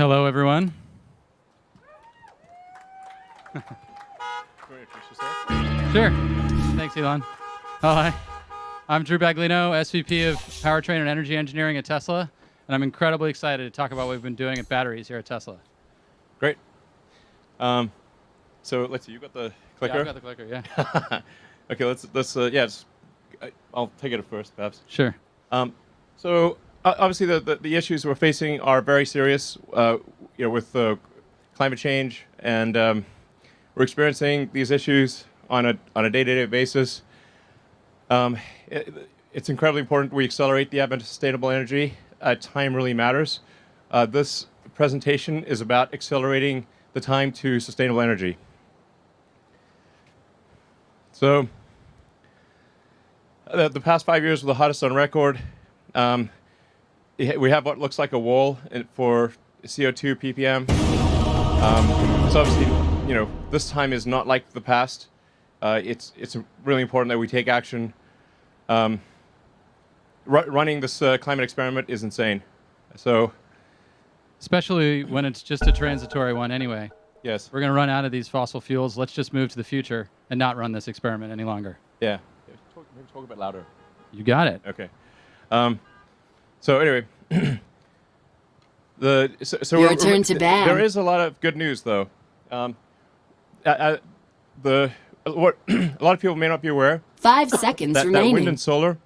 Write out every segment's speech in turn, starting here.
Hello, everyone. Sure. Thanks, Elon. Oh, hi. I'm Drew Baglino, SVP of Powertrain and Energy Engineering at Tesla, and I'm incredibly excited to talk about what we've been doing at batteries here at Tesla. Great. So let's see. You got the clicker? Yeah, I've got the clicker. Yeah. Okay. I'll take it first, perhaps. Sure. So obviously the issues we're facing are very serious. With climate change, and we're experiencing these issues on a day-to-day basis. It's incredibly important we accelerate the advent of sustainable energy. Time really matters. This presentation is about accelerating the time to sustainable energy. So the past 5 years were the hottest on record. We have what looks like a wall for CO2 ppm. So obviously, this time is not like the past. It's really important that we take action. Running this climate experiment is insane. So, especially when it's just a transitory one anyway. Yes. We're going to run out of these fossil fuels. Let's just move to the future and not run this experiment any longer. Yeah. Talk a bit louder. You got it. Okay. So anyway, Your turn to ban. There is a lot of good news, though. What a lot of people may not be aware. 5 seconds that remaining. wind and solar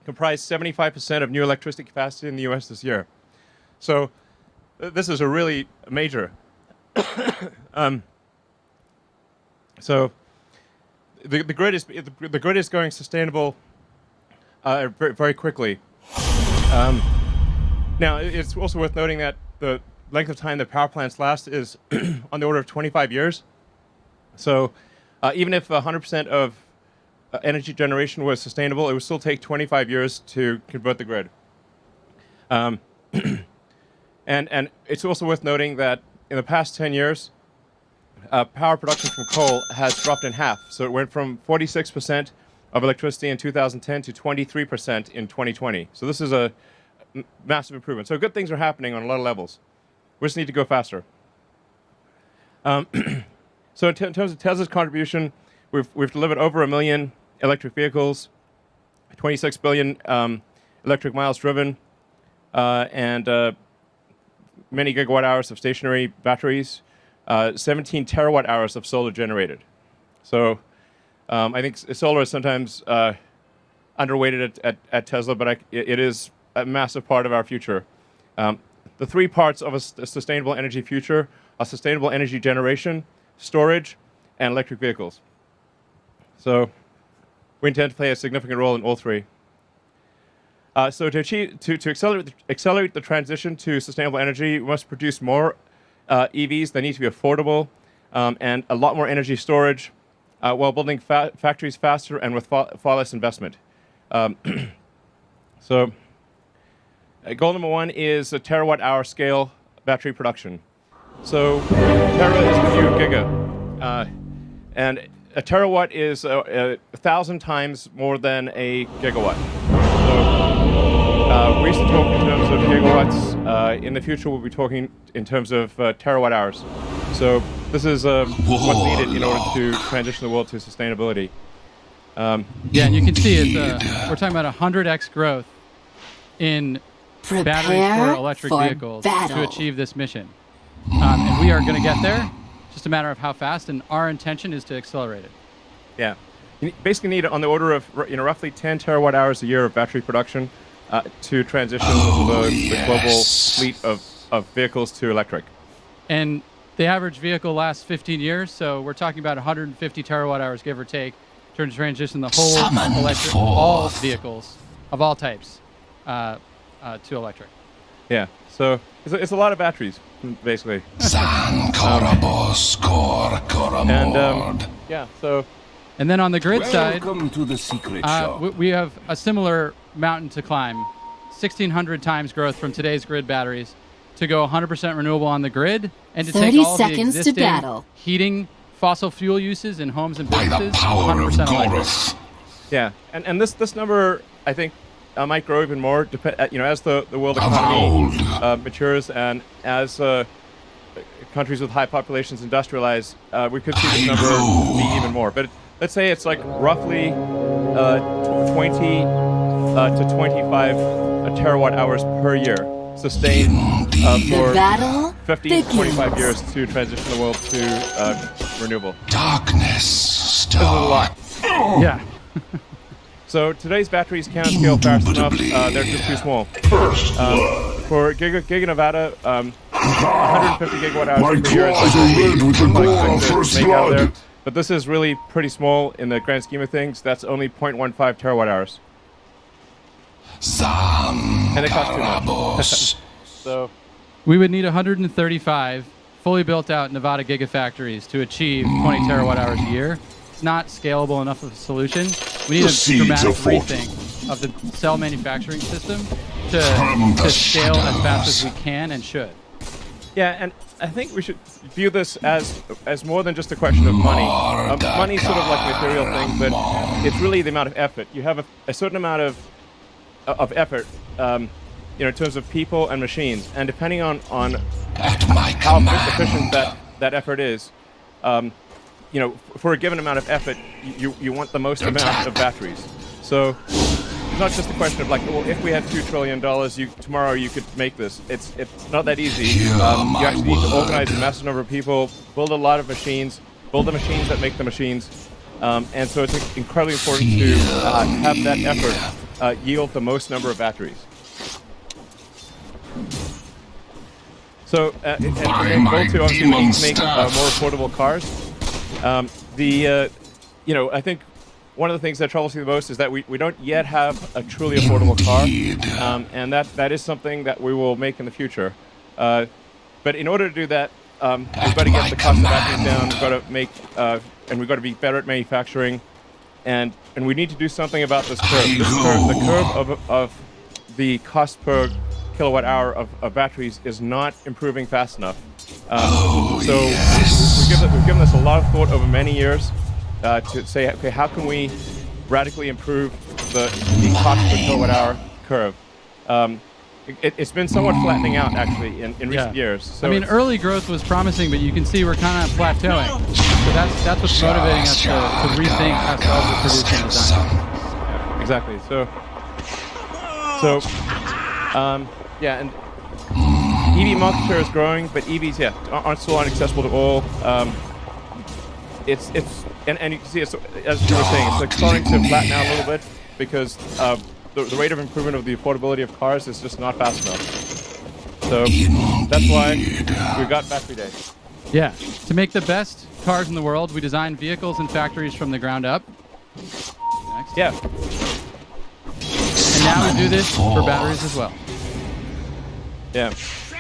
comprise 75% of new electricity capacity in the U.S. this year. So this is a really major. So the grid is going sustainable very, very quickly. Now it's also worth noting that the length of time that power plants last is on the order of 25 years. So even if 100% of energy generation was sustainable, it would still take 25 years to convert the grid. And it's also worth noting that in the past 10 years, power production from coal has dropped in half. So it went from 46% of electricity in 2010 to 23% in 2020. So this is a massive improvement. So good things are happening on a lot of levels. We just need to go faster. So in terms of Tesla's contribution, we've delivered over 1 million electric vehicles, 26 billion electric miles driven, and many gigawatt hours of stationary batteries, 17 terawatt hours of solar generated. So I think solar is sometimes underweighted at Tesla, but it is a massive part of our future. The three parts of a sustainable energy future are sustainable energy generation, storage, and electric vehicles. So we intend to play a significant role in all three. So to accelerate the transition to sustainable energy, we must produce more EVs that need to be affordable and a lot more energy storage while building factories faster and with far less investment. So goal number one is a terawatt-hour scale battery production. So tera is the new giga. And a terawatt is 1,000 times more than a gigawatt. So we used to talk in terms of gigawatts. In the future, we'll be talking in terms of terawatt hours. So this is what's needed in order to transition the world to sustainability. Yeah, and you can see we're talking about 100x growth in batteries for electric vehicles to achieve this mission. And we are going to get there. Just a matter of how fast, and our intention is to accelerate it. Yeah, you basically need on the order of roughly 10 terawatt hours a year of battery production to transition the global fleet of vehicles to electric. And the average vehicle lasts 15 years, so we're talking about 150 terawatt hours, give or take, to transition the whole all vehicles of all types to electric. Yeah, so it's a lot of batteries, basically. And then on the grid side, welcome to the secret shop. we have a similar mountain to climb, 1,600 times growth from today's grid batteries to go 100% renewable on the grid and to take all the existing heating fossil fuel uses in homes and businesses 100% electric. Yeah, and this number, I think, might grow even more. As the world economy matures and as countries with high populations industrialize, we could see this number be even more. But let's say it's like roughly 20 to 25 terawatt hours per year, sustained for 50 to 25 years to transition the world to renewable. Darkness, This is a lot. Yeah. So today's batteries can't scale fast enough. They're just too small. For Giga Nevada, 150 gigawatt hours per year is make out there. But this is really pretty small in the grand scheme of things. That's only 0.15 terawatt hours. And it costs too much. So we would need 135 fully built out Nevada gigafactories to achieve 20 terawatt hours a year. It's not scalable enough of a solution. We need a dramatic rethink of the cell manufacturing system to scale as fast as we can and should. Yeah, and I think we should view this as more than just a question of money. Money is sort of like a material thing, but it's really the amount of effort. You have a certain amount of effort, in terms of people and machines, and depending on how efficient that effort is, for a given amount of effort, you want the most amount of batteries. So it's not just a question of like, well, if we had $2 trillion, tomorrow you could make this. It's not that easy. You actually need to organize a massive number of people, build a lot of machines, build the machines that make the machines, and so it's incredibly important to have that effort yield the most number of batteries. So, and goal to obviously make more affordable cars. I think one of the things that troubles me the most is that we don't yet have a truly affordable car, and that is something that we will make in the future. But in order to do that, we've got to get the cost of batteries down. We've got to make, and we've got to be better at manufacturing, and we need to do something about this curve. The curve of the cost per kilowatt hour of batteries is not improving fast enough. So we've given this a lot of thought over many years to say, okay, how can we radically improve the cost per kilowatt hour curve? It's been somewhat flattening out, actually, in recent years. So I mean, early growth was promising, but you can see we're kind of plateauing. So that's what's motivating us to rethink how cells are produced and designed. Yeah, exactly. Yeah, and EV market share is growing, but EVs, aren't still inaccessible to all. And you can see, as you were saying, it's like starting to flatten out a little bit because the rate of improvement of the affordability of cars is just not fast enough. So that's why we got Battery Day. Yeah, to make the best cars in the world, we design vehicles and factories from the ground up. Next. Yeah. And now we do this for batteries as well. Yeah. It's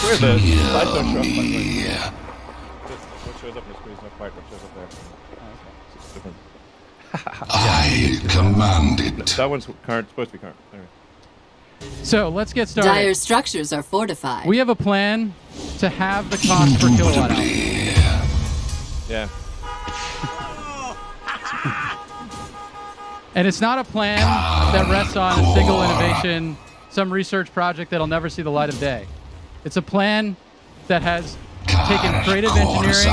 weird, the slides don't show up, by the way. What shows up on the screen is not quite what shows up there. It's different. I command it. That one's current, supposed to be current. Anyway. So let's get started. Dire structures are fortified. We have a plan to have the cost per kilowatt hour. Yeah. And it's not a plan that rests on a single innovation, some research project that'll never see the light of day. It's a plan that has taken creative engineering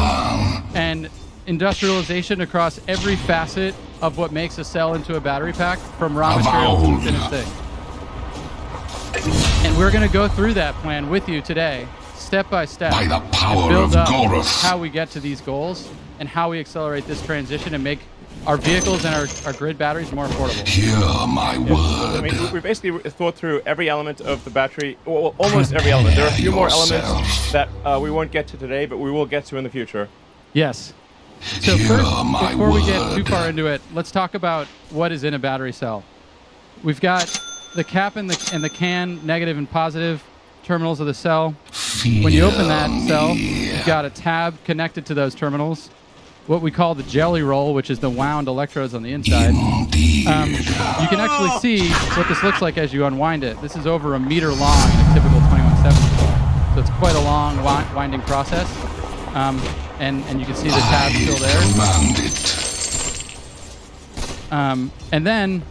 and industrialization across every facet of what makes a cell into a battery pack, from raw materials to finished thing. And we're going to go through that plan with you today, step by step, by the power and build of up Goroth. how we get to these goals and how we accelerate this transition and make our vehicles and our grid batteries more affordable. Hear my word. I mean, we basically thought through every element of the battery, well, almost every element. There are a few more elements that we won't get to today, but we will get to in the future. Yes. So first, before we get too far into it, let's talk about what is in a battery cell. We've got the cap and the can, negative and positive terminals of the cell. When you open that cell, you've got a tab connected to those terminals, what we call the jelly roll, which is the wound electrodes on the inside. You can actually see what this looks like as you unwind it. This is over 1 meter long in a typical 2170 cell. So it's quite a long winding process. And you can see the tab still there. And then,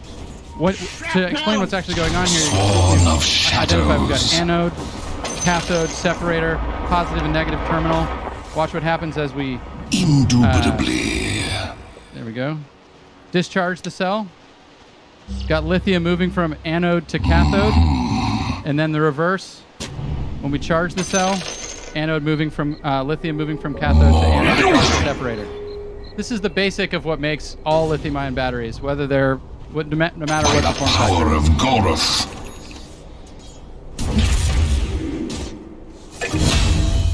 to explain what's actually going on here, Spawn of identify we've got shadows. anode, cathode, separator, positive and negative terminal. Watch what happens as we, Indubitably. there we go, discharge the cell. Got lithium moving from anode to cathode, and then the reverse. When we charge the cell, anode moving from lithium moving from cathode to anode to charge the separator. This is the basic of what makes all lithium-ion batteries, whether they're no matter By what the the form factor. power of Goroth.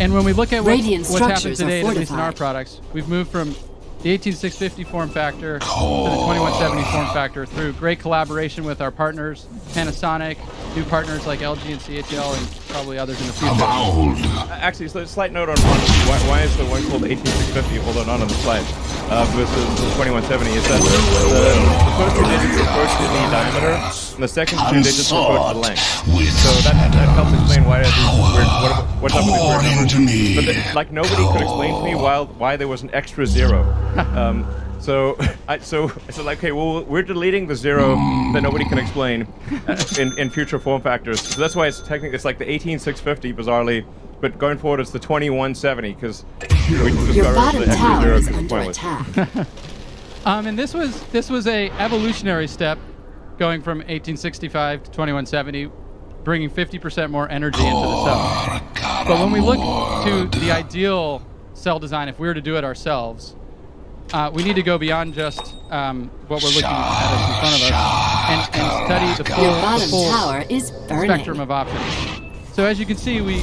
And when we look at Radiant what's happened structures to are date, at least in our fortified. products, we've moved from the 18650 form factor to the 2170 form factor through great collaboration with our partners, Panasonic, new partners like LG and CHL, and probably others in the future. Avowed. Actually, so a slight note on why is the one called 18650, although not on the slide, versus the 2170, is that the first two digits refer to the diameter, and the second two digits refer to the length. So that helps explain why what's up with these Born weird into numbers. me. But like nobody could explain to me why there was an extra zero. So like, okay, well, we're deleting the zero that nobody can explain in future form factors. So that's why it's technically it's like the 18650 bizarrely, but going forward it's the 2170 because we just Your got rid of bottom the extra tower zero is 'cause it's under pointless. attack. And this was a evolutionary step, going from 1865 to 2170, bringing 50% more energy into the cell. But when we look to the ideal cell design, if we were to do it ourselves, we need to go beyond just what we're looking at in front of us and study the Your bottom full tower is spectrum burning. of options. So as you can see, we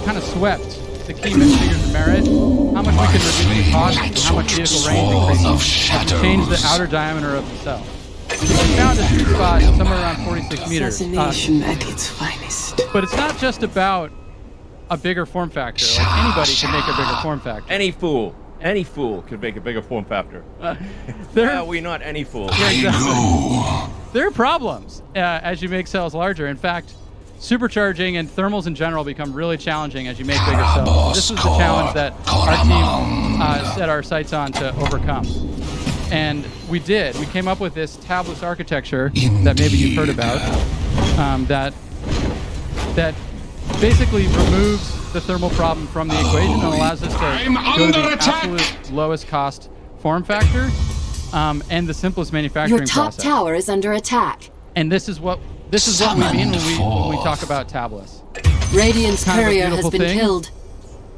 kind of swept the key figures of merit, how much we can reduce the cost, and how much vehicle range increases as we change the outer diameter of the cell. We found a sweet spot somewhere around 46 meters. Assassination at its finest. But it's not just about a bigger form factor. Like anybody can make a bigger form factor. Any fool could make a bigger form factor. There, We not any fool. there are problems as you make cells larger. In fact, supercharging and thermals in general become really challenging as you make bigger cells. This was the challenge that our team set our sights on to overcome. And we did. We came up with this tabless architecture that maybe you've heard about, that basically removes the thermal problem from the equation and allows us to go to the absolute lowest cost form factor and the simplest manufacturing Your top process. tower is under attack. And this is what we mean when we talk about tablets. Radiant's Kind of a courier has beautiful been thing. killed.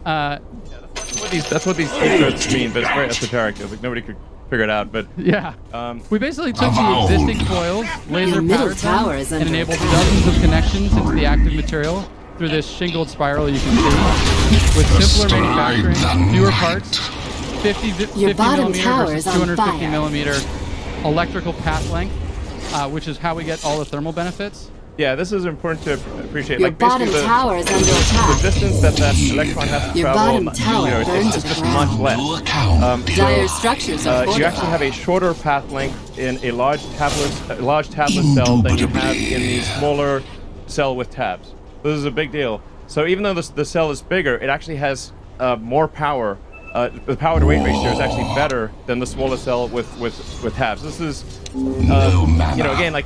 That's what these secrets mean, but it's very esoteric. It's like nobody could figure it out. But Yeah. We basically took the existing coils, laser Your middle powered tower them, is and under enabled attack. dozens of connections into the active material through this shingled spiral you can see. With simpler manufacturing, fewer parts, 50 bottom millimeter tower versus is on 250 fire. millimeter electrical path length, which is how we get all the thermal benefits. yeah, this is important to appreciate. Your Like basically bottom the tower is under the attack. distance that electron has to Your travel, bottom tower burns it's to just the much ground. less. Dire structures are You actually have fortified. a shorter path length in a large tablet cell than you have in the smaller cell with tabs. This is a big deal. So even though the cell is bigger, it actually has more power. The power to weight ratio is actually better than the smaller cell with tabs. This is, again, like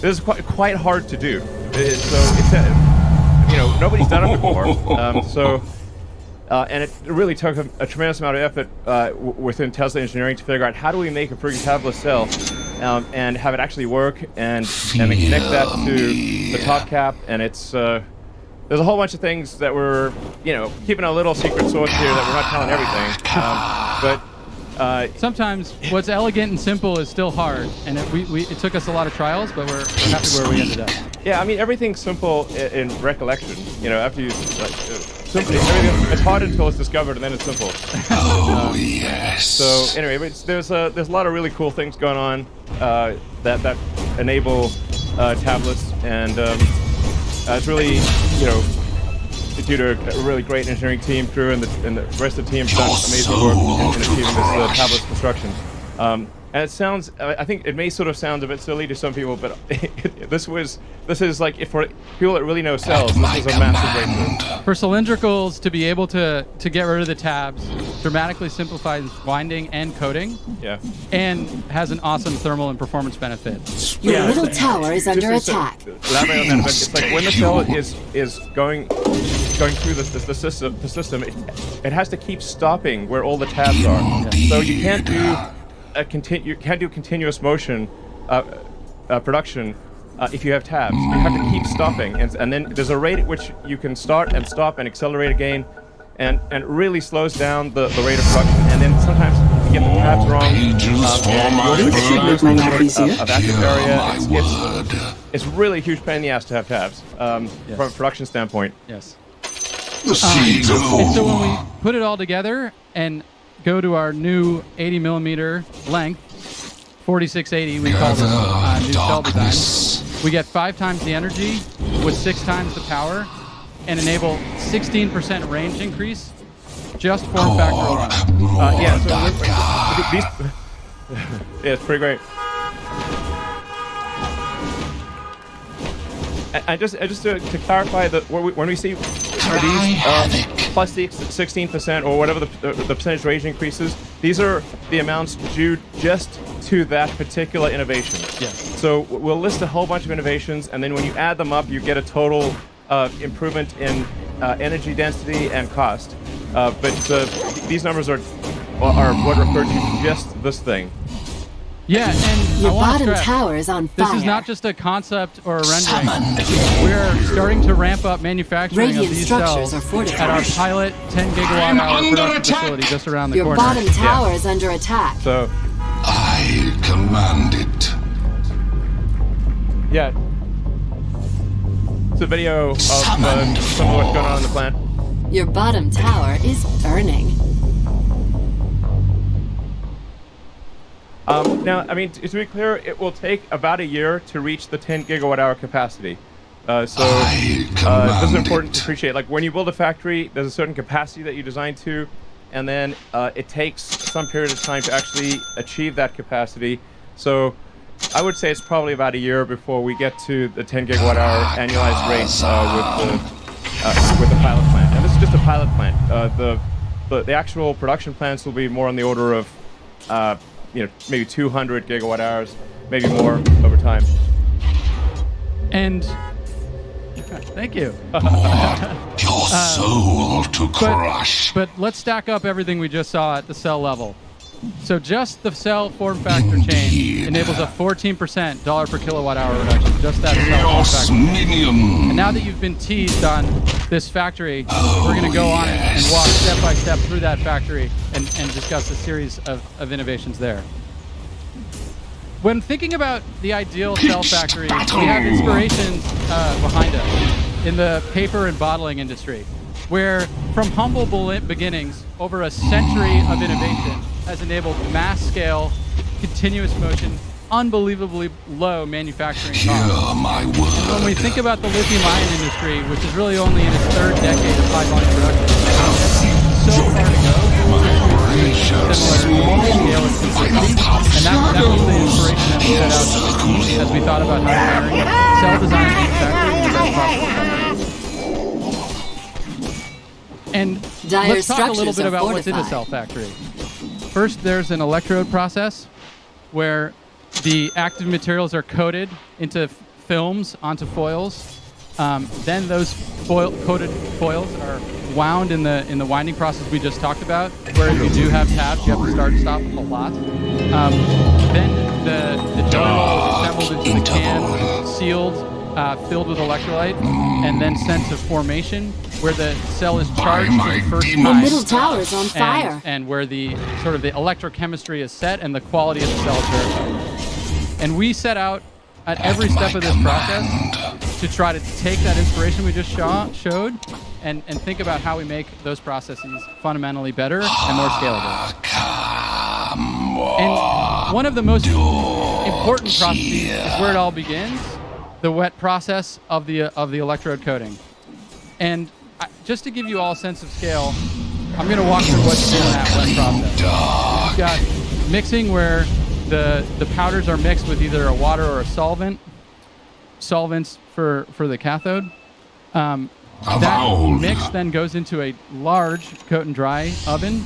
this is quite hard to do. Nobody's done it before. And it really took a tremendous amount of effort within Tesla engineering to figure out how do we make a freaking tabless cell and have it actually work and then connect that to the top cap. And it's there's a whole bunch of things that we're keeping a little secret sauce here that we're not telling everything. But Sometimes what's elegant and simple is still hard, and it took us a lot of trials, but we're happy where we ended up. yeah, I mean everything's simple in recollection. After you simply everything, it's hard until it's discovered, and then it's simple. Oh, yes. So anyway, but there's a lot of really cool things going on that enable tablets, and it's really due to a really great engineering team, crew, and the rest of the team have done amazing work in achieving this tablet construction. And it sounds, I think it may sort of sound a bit silly to some people, but this is like, for people that really know cells, this is a massive breakthrough. For cylindricals to be able to get rid of the tabs dramatically simplifies winding and coating, Yeah. and has an awesome thermal and performance benefit. Your Yeah, middle it's- tower is under Just to attack. elaborate on that a bit, it's like when the cell is going through the system, it has to keep stopping where all the tabs are. So you can't do continuous motion production if you have tabs. You have to keep stopping, and then there's a rate at which you can start and stop and accelerate again, and it really slows down the rate of production. And then sometimes you get the tabs wrong, and you also This should make my life easier. of active area. It's really a huge pain in the ass to have tabs from a production standpoint. Yes. The seeds of And so war. when we put it all together and go to our new 80 millimeter length, 4680, we call this new cell design. Darkness. We get 5 times the energy with 6 times the power and enable 16% range increase just form factor alone. Yeah, so these, yeah, it's pretty great. And just to clarify, when we see these plus the 16% or whatever the percentage range increases, these are the amounts due just to that particular innovation. Yes. So we'll list a whole bunch of innovations, and then when you add them up, you get a total improvement in energy density and cost. But these numbers are what refer to just this thing. Yeah, and Your I want to bottom stress, tower is on fire. this is not just a concept or a rendering. We're starting to ramp up manufacturing Radiant of these structures cells are fortified. at our pilot 10 gigawatt hour production facility just around the Your corner. bottom tower is under attack. So I command it. yeah, it's a video of some of what's going on in the plant. Your bottom tower is burning. Now, I mean, to be clear, it will take about a year to reach the 10 gigawatt hour capacity. So this is important to appreciate. Like when you build a factory, there's a certain capacity that you design to, and then it takes some period of time to actually achieve that capacity. So I would say it's probably about a year before we get to the 10 gigawatt hour annualized rate with the pilot plant. And this is just a pilot plant. The actual production plants will be more on the order of maybe 200 gigawatt hours, maybe more over time. And thank you. Your soul to crush. But let's stack up everything we just saw at the cell level. So just the cell form factor change enables a 14% dollar per kilowatt hour reduction. Just that cell form Chaos factor. minion. And now that you've been teased on this factory, we're going to go on and walk step by step through that factory and discuss a series of innovations there. When thinking about the ideal cell factory, we have inspirations behind us in the paper and bottling industry, where from humble beginnings, over a century of innovation has enabled mass scale, continuous motion, unbelievably low manufacturing Hear costs. my And when word. we think about the lithium-ion industry, which is really only in its 3rd decade of high-volume production, so far to go, similar scale and simplicity, and that was the inspiration that we set out as we thought about how to marry cell design and manufacturing in the best possible factory. And Dire let's talk a little structures bit are about what's in a fortified. cell factory. First, there's an electrode process where the active materials are coated into films onto foils. Then those coated foils are wound in the winding process we just talked about, where if you do have tabs, you have to start and stop a lot. Then the jelly roll is assembled into the can, sealed, filled with electrolyte, and then sent to formation, where the cell is charged for the first Your time. middle tower is on fire. And where the sort of the electrochemistry is set and the quality of the cell is verified. And we set out at every step of this process to try to take that inspiration we just showed and think about how we make those processes fundamentally better and more scalable. And one of the most important processes is where it all begins, the wet process of the electrode coating. And just to give you all a sense of scale, I'm going to walk through what's in that wet process. We've got mixing where the powders are mixed with either a water or a solvents for the cathode. That mix then goes into a large coat and dry oven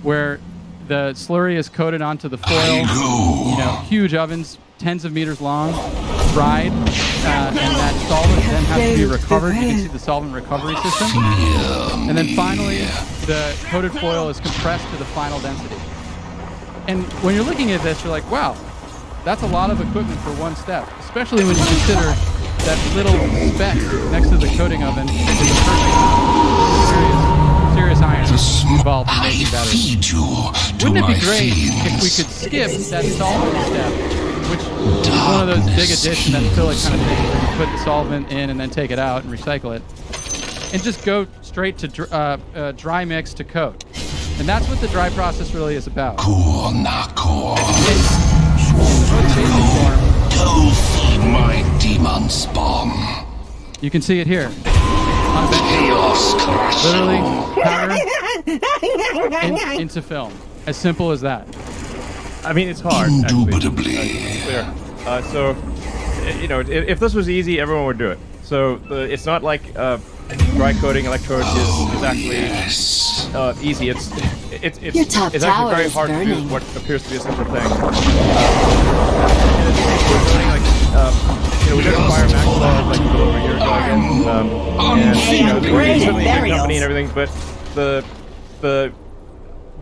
where the slurry is coated onto the foil. You know, huge ovens, tens of meters long, dried, and that solvent then has to be recovered. You can see the solvent recovery system. And then finally, the coated foil is compressed to the final density. And when you're looking at this, you're like, wow, that's a lot of equipment for one step, especially when you consider that little speck next to the coating oven is a serious iron involved in making batteries. Wouldn't it be great if we could skip that solvent step, which is one of those big addition and fill it kind of things where you put the solvent in and then take it out and recycle it, and just go straight to dry mix to coat. And that's what the dry process really is about. Go feed my demon spawn. You can see it here. On a bench, literally powder into film. As simple as that. I mean, it's hard. Indubitably. Clear. So, you know, if this was easy, everyone would do it. So it's not like dry coating electrode is actually easy. It's actually very hard to do what appears to be a simple thing. We did acquire Maxwell like a little over a year ago again, and it's certainly a big company and everything. But the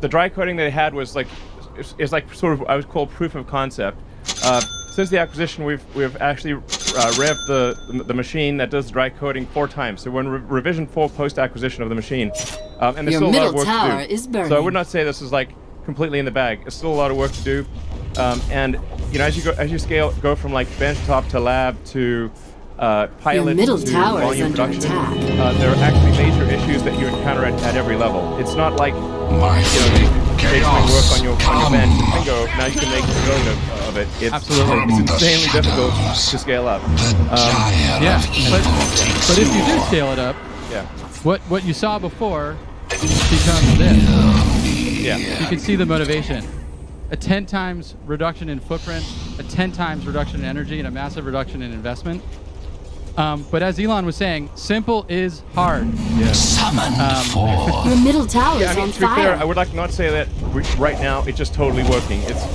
dry coating they had was like like sort of I would call proof of concept. Since the acquisition, we've actually revved the machine that does dry coating 4 times. So we're in revision 4 post acquisition of the machine, and there's still a lot of work to do. So I would not say this is like completely in the bag. It's still a lot of work to do, and you know, as you go from like benchtop to lab to pilot to volume production, there are actually major issues that you encounter at every level. It's not like make something work on your bench and bingo, now you can make a million of it. It's insanely difficult to scale up. But if you do scale it up, what you saw before becomes this. Yeah. You can see the motivation. A 10 times reduction in footprint, a 10 times reduction in energy, and a massive reduction in investment. But as Elon was saying, simple is hard. Your middle tower is on to be fire. clear, I would like not say that right now it's just totally working. It's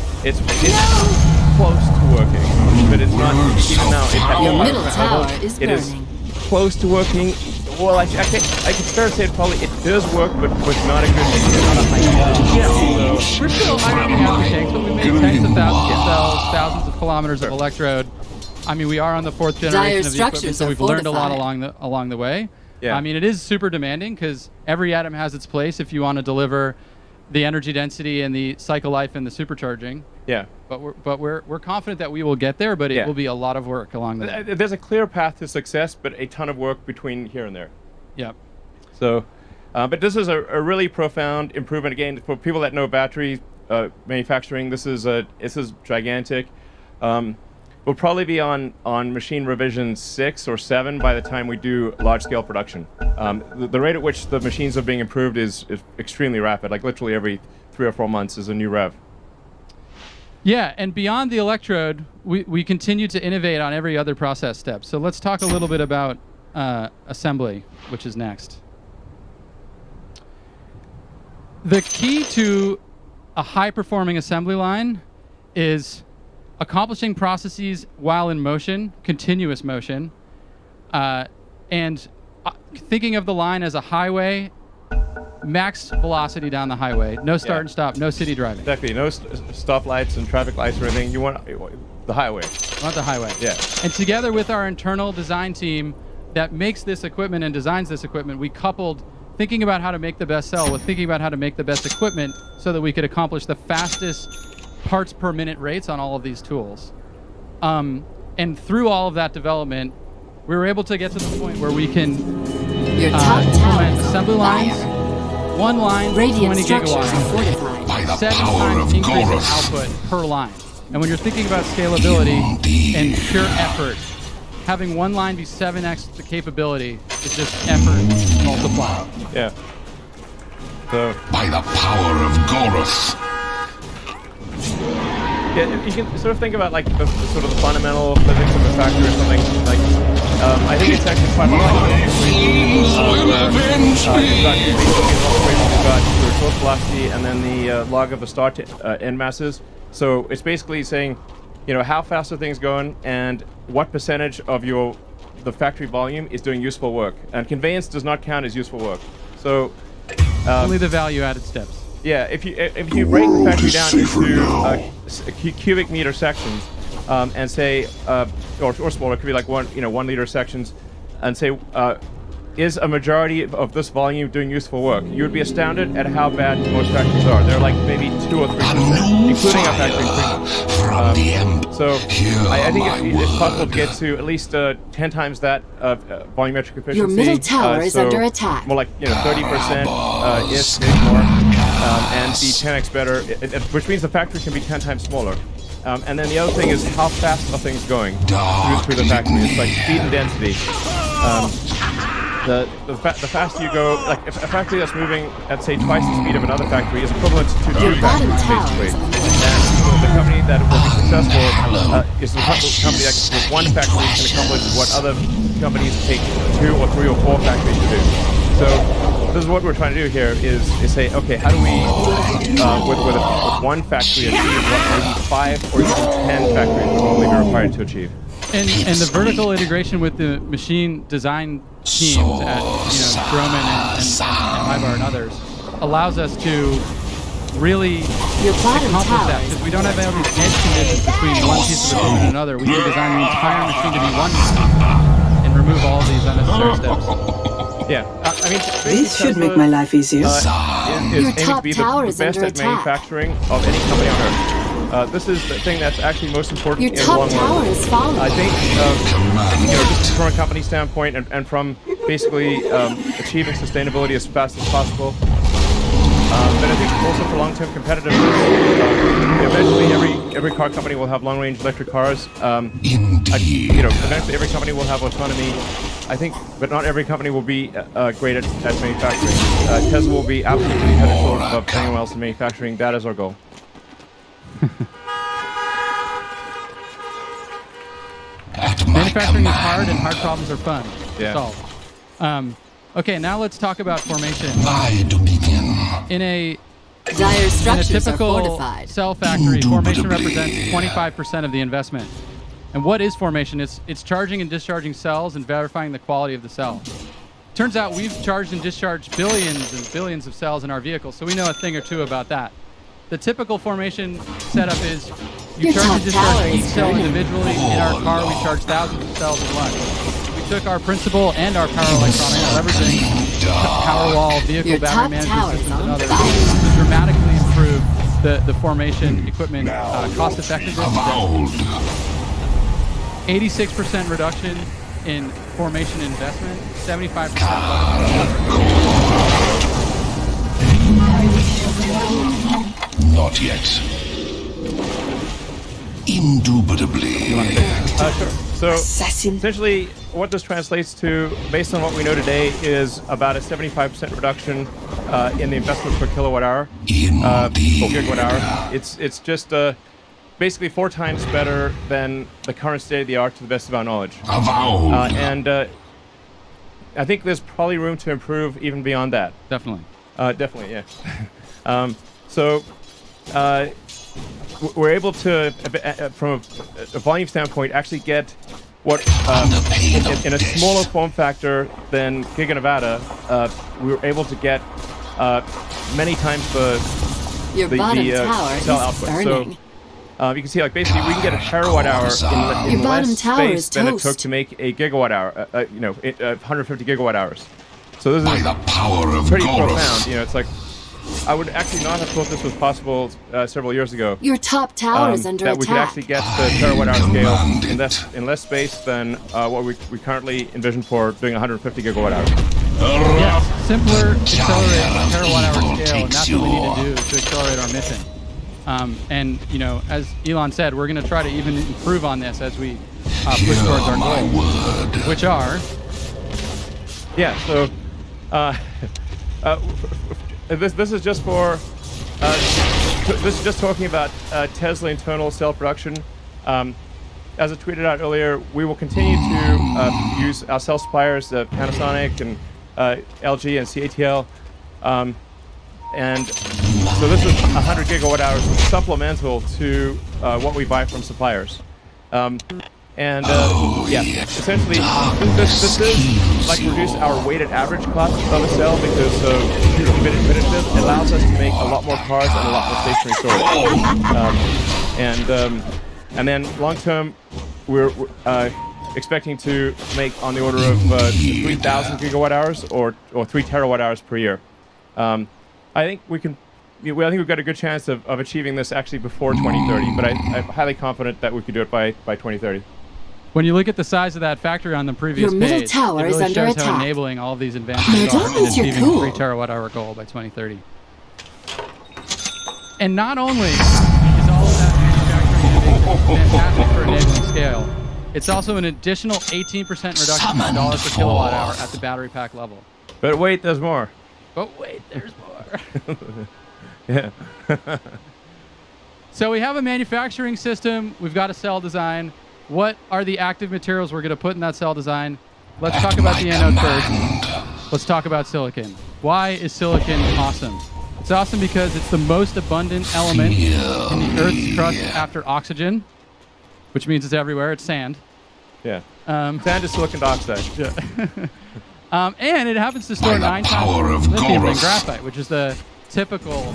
close to working, but it's not. Even now, your middle tower is burning. It is close to working. Well, I can fair say it does work, but with not a good, not a high quality. So we're still ironing out the kinks, but we made tens of thousands of cells, thousands of kilometers of electrode. I mean, we are on the 4th generation of the equipment, so we've learned a lot along the way. Yeah. I mean, it is super demanding because every atom has its place if you want to deliver the energy density and the cycle life and the supercharging. Yeah. But we're confident that we will get there, but it will be a lot of work along the way. There's a clear path to success, but a ton of work between here and there. Yep. So, but this is a really profound improvement. Again, for people that know battery manufacturing, this is gigantic. We'll probably be on machine revision 6 or 7 by the time we do large-scale production. The rate at which the machines are being improved is extremely rapid. Like literally every 3 or 4 months is a new rev. Yeah, and beyond the electrode, we continue to innovate on every other process step. So let's talk a little bit about assembly, which is next. The key to a high-performing assembly line is accomplishing processes while in motion, continuous motion, and thinking of the line as a highway, max velocity down the highway, no start and stop, no city driving. Exactly, no stoplights and traffic lights or anything. You want the highway. You want the highway. Yeah. And together with our internal design team that makes this equipment and designs this equipment, we coupled thinking about how to make the best cell with thinking about how to make the best equipment so that we could accomplish the fastest parts per minute rates on all of these tools. And through all of that development, we were able to get to the point where we can implement assembly lines, one line, 20 gigawatts, 7 times increase in output per line. And when you're thinking about scalability and pure effort, having one line be 7x the capability is just effort multiplied. Yeah. So by the power of Goroth. Yeah, you can sort of think about like the sort of the fundamental physics of a factory or something. Like, I think it's actually quite a lot like you've got resource velocity and then the log of the start to end masses. So it's basically saying, how fast are things going and what percentage of the factory volume is doing useful work. And conveyance does not count as useful work. So only the value-added steps. yeah, if you break the factory down into cubic meter sections, and say, or smaller, it could be like 1 liter sections, and say, is a majority of this volume doing useful work? You would be astounded at how bad most factories are. They're like maybe 2 or 3%, including our factory in Fremont. So I think it's possible to get to at least 10 times that volumetric efficiency. Your middle tower is under attack. More like 30% is more, and be 10x better, which means the factory can be 10 times smaller. And then the other thing is how fast are things going through the factory. It's like speed and density. The faster you go, like if a factory that's moving at say twice the speed of another factory is equivalent to 2 factories basically. And the company that will be successful is the company that with 1 factory can accomplish what other companies take 2 or 3 or 4 factories to do. So this is what we're trying to do here is say, okay, how do we with 1 factory achieve what maybe 5 or even 10 factories would normally be required to achieve. And the vertical integration with the machine design teams at Stroman and Mybar and others allows us to really accomplish that because we don't have all these edge conditions between one piece of equipment and another. We can design the entire machine to be one machine and remove all these unnecessary steps. Yeah, I mean, This should make my life easier. Is aiming to be the best at manufacturing of any company on Earth. This is the thing that's actually most important Your in the long top tower run. is falling. I think, just from a company standpoint and from basically achieving sustainability as fast as possible. But I think also for long-term competitiveness, eventually every car company will have long-range electric cars. Eventually every company will have autonomy. I think, but not every company will be great at manufacturing. Tesla will be absolutely head and shoulders above anyone else in manufacturing. That is our goal. Manufacturing is hard and hard problems are fun to Yeah. solve. Okay, now let's talk about formation. Thy dominion. In a Dire structures are typical fortified. cell factory, formation represents 25% of the investment. And what is formation? It's charging and discharging cells and verifying the quality of the cell. Turns out we've charged and discharged billions and billions of cells in our vehicles, so we know a thing or two about that. The typical formation setup is you Your charge top and discharge tower each is cell burning. individually. In our car, we charge thousands of cells at once. We took our principal and our power electronics, leveraging Powerwall, vehicle Your battery top management tower is systems, and on others fire. to dramatically improve the formation equipment cost effectiveness. Avowed. 86% reduction in formation investment, 75% Not yet. Indubitably. Sure. So Assassin. essentially, what this translates to, based on what we know today, is about a 75% reduction in the investment per kilowatt hour, or gigawatt hour. It's just basically 4 times better than the current state of the art, to the best of our knowledge. Avowed. And I think there's probably room to improve even beyond that. definitely. Definitely, yeah. We're able to, from a volume standpoint, actually get what in a smaller form factor than Giga Nevada, we were able to get many times Your bottom tower cell is output. burning. So you can see, like, basically, we can get a terawatt hour in Your bottom less tower space is than it toast. took to make a gigawatt hour. 150 gigawatt hours. So this By is the power of pretty Goroth. profound. It's like I would actually not have thought this was possible several years ago. Your top tower is under that we could attack. actually get the terawatt hour scale command in less space than what we currently envision for doing 150 gigawatt hours. Yes, simpler, accelerate of terawatt hour evil scale, and takes that's what we you need to do to accelerate our mission. And as Elon said, we're going to try to even improve on this as we push towards our my goals, word. which are So this is just for this is just talking about Tesla internal cell production. As I tweeted out earlier, we will continue to use our cell suppliers, Panasonic and LG and CATL. And so this is 100 gigawatt hours supplemental to what we buy from suppliers. Yeah, essentially, this is like reduce our weighted average cost of a cell because it allows us to make a lot more cars and a lot more stationary storage. And then long term, we're expecting to make on the order of 3,000 gigawatt hours or 3 terawatt hours per year. I think we can. I think we've got a good chance of achieving this actually before 2030, but I'm highly confident that we could do it by 2030. When you look at the size of that factory on the previous Your middle page, tower it really is under shows how attack. enabling all of these advancements Now, are that in means you're achieving cool. the 3 terawatt hour goal by 2030. And not only is all of that manufacturing innovation fantastic for enabling scale, it's also an additional 18% reduction in dollars per kilowatt hour at the battery pack level. But wait, there's more. But wait, there's more. Yeah. So we have a manufacturing system. We've got a cell design. What are the active materials we're going to put in that cell design? Let's talk about the anode first. Let's talk about silicon. Why is silicon awesome? It's awesome because it's the most abundant element in the Earth's crust after oxygen, which means it's everywhere. It's sand. Yeah. Sand is silicon dioxide. Yeah. And it happens to store 9 power times of lithium than Gorus. graphite, which is the typical.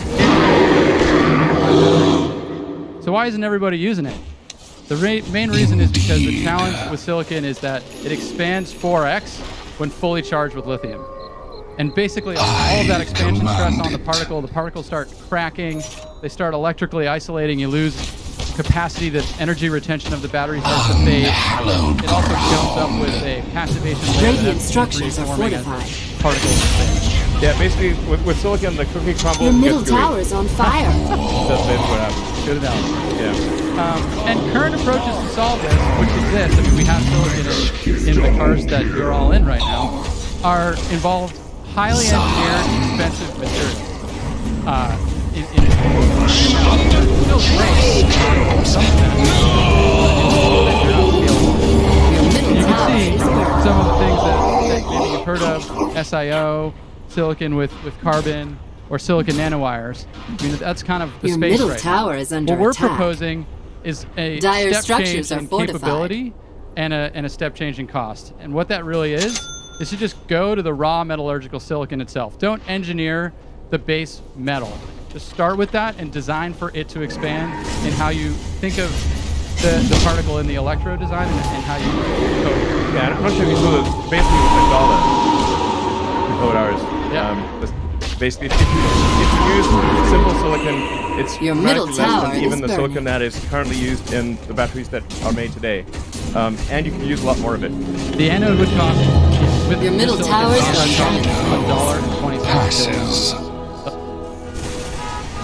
So why isn't everybody using it? The main reason is because the challenge with silicon is that it expands 4x when fully charged with lithium. And basically all of that expansion stress on the particles start cracking, they start electrically isolating, you lose capacity, the energy retention of the battery starts to fade. It also jumps up with a passivation layer Radiant that's structures are reforming as fortified. the particles expand. Yeah, basically with silicon, the cookie crumbles. Your middle gets gooey. tower is on fire. That's basically what happens. Good analogy. Yeah. And current approaches to solve this, which exist, I mean, we have silicon in the cars that you're all in right now, are involved highly engineered, expensive materials. Still great. Some of them Your middle you tower can see is burning. some of the things that maybe you've heard of, SiO, silicon with carbon, or silicon nanowires. I mean, that's kind of the Your space middle right tower now. is under What we're attack. proposing is a Dire step structures change are in fortified. capability and a step change in cost. And what that really is to just go to the raw metallurgical silicon itself. Don't engineer the base metal. Just start with that and design for it to expand in how you think of the particle in the electrode design and how you code it. Yeah, I'm not sure if you saw this. Basically, with $1 kilowatt hours. Yeah. Basically, if you use simple silicon, it's Your middle dramatically less tower than even is the burning. silicon that is currently used in the batteries that are made today. And you can use a lot more of it. The anode would cost with Your middle the tower is silicon burning. $1.20. Passes.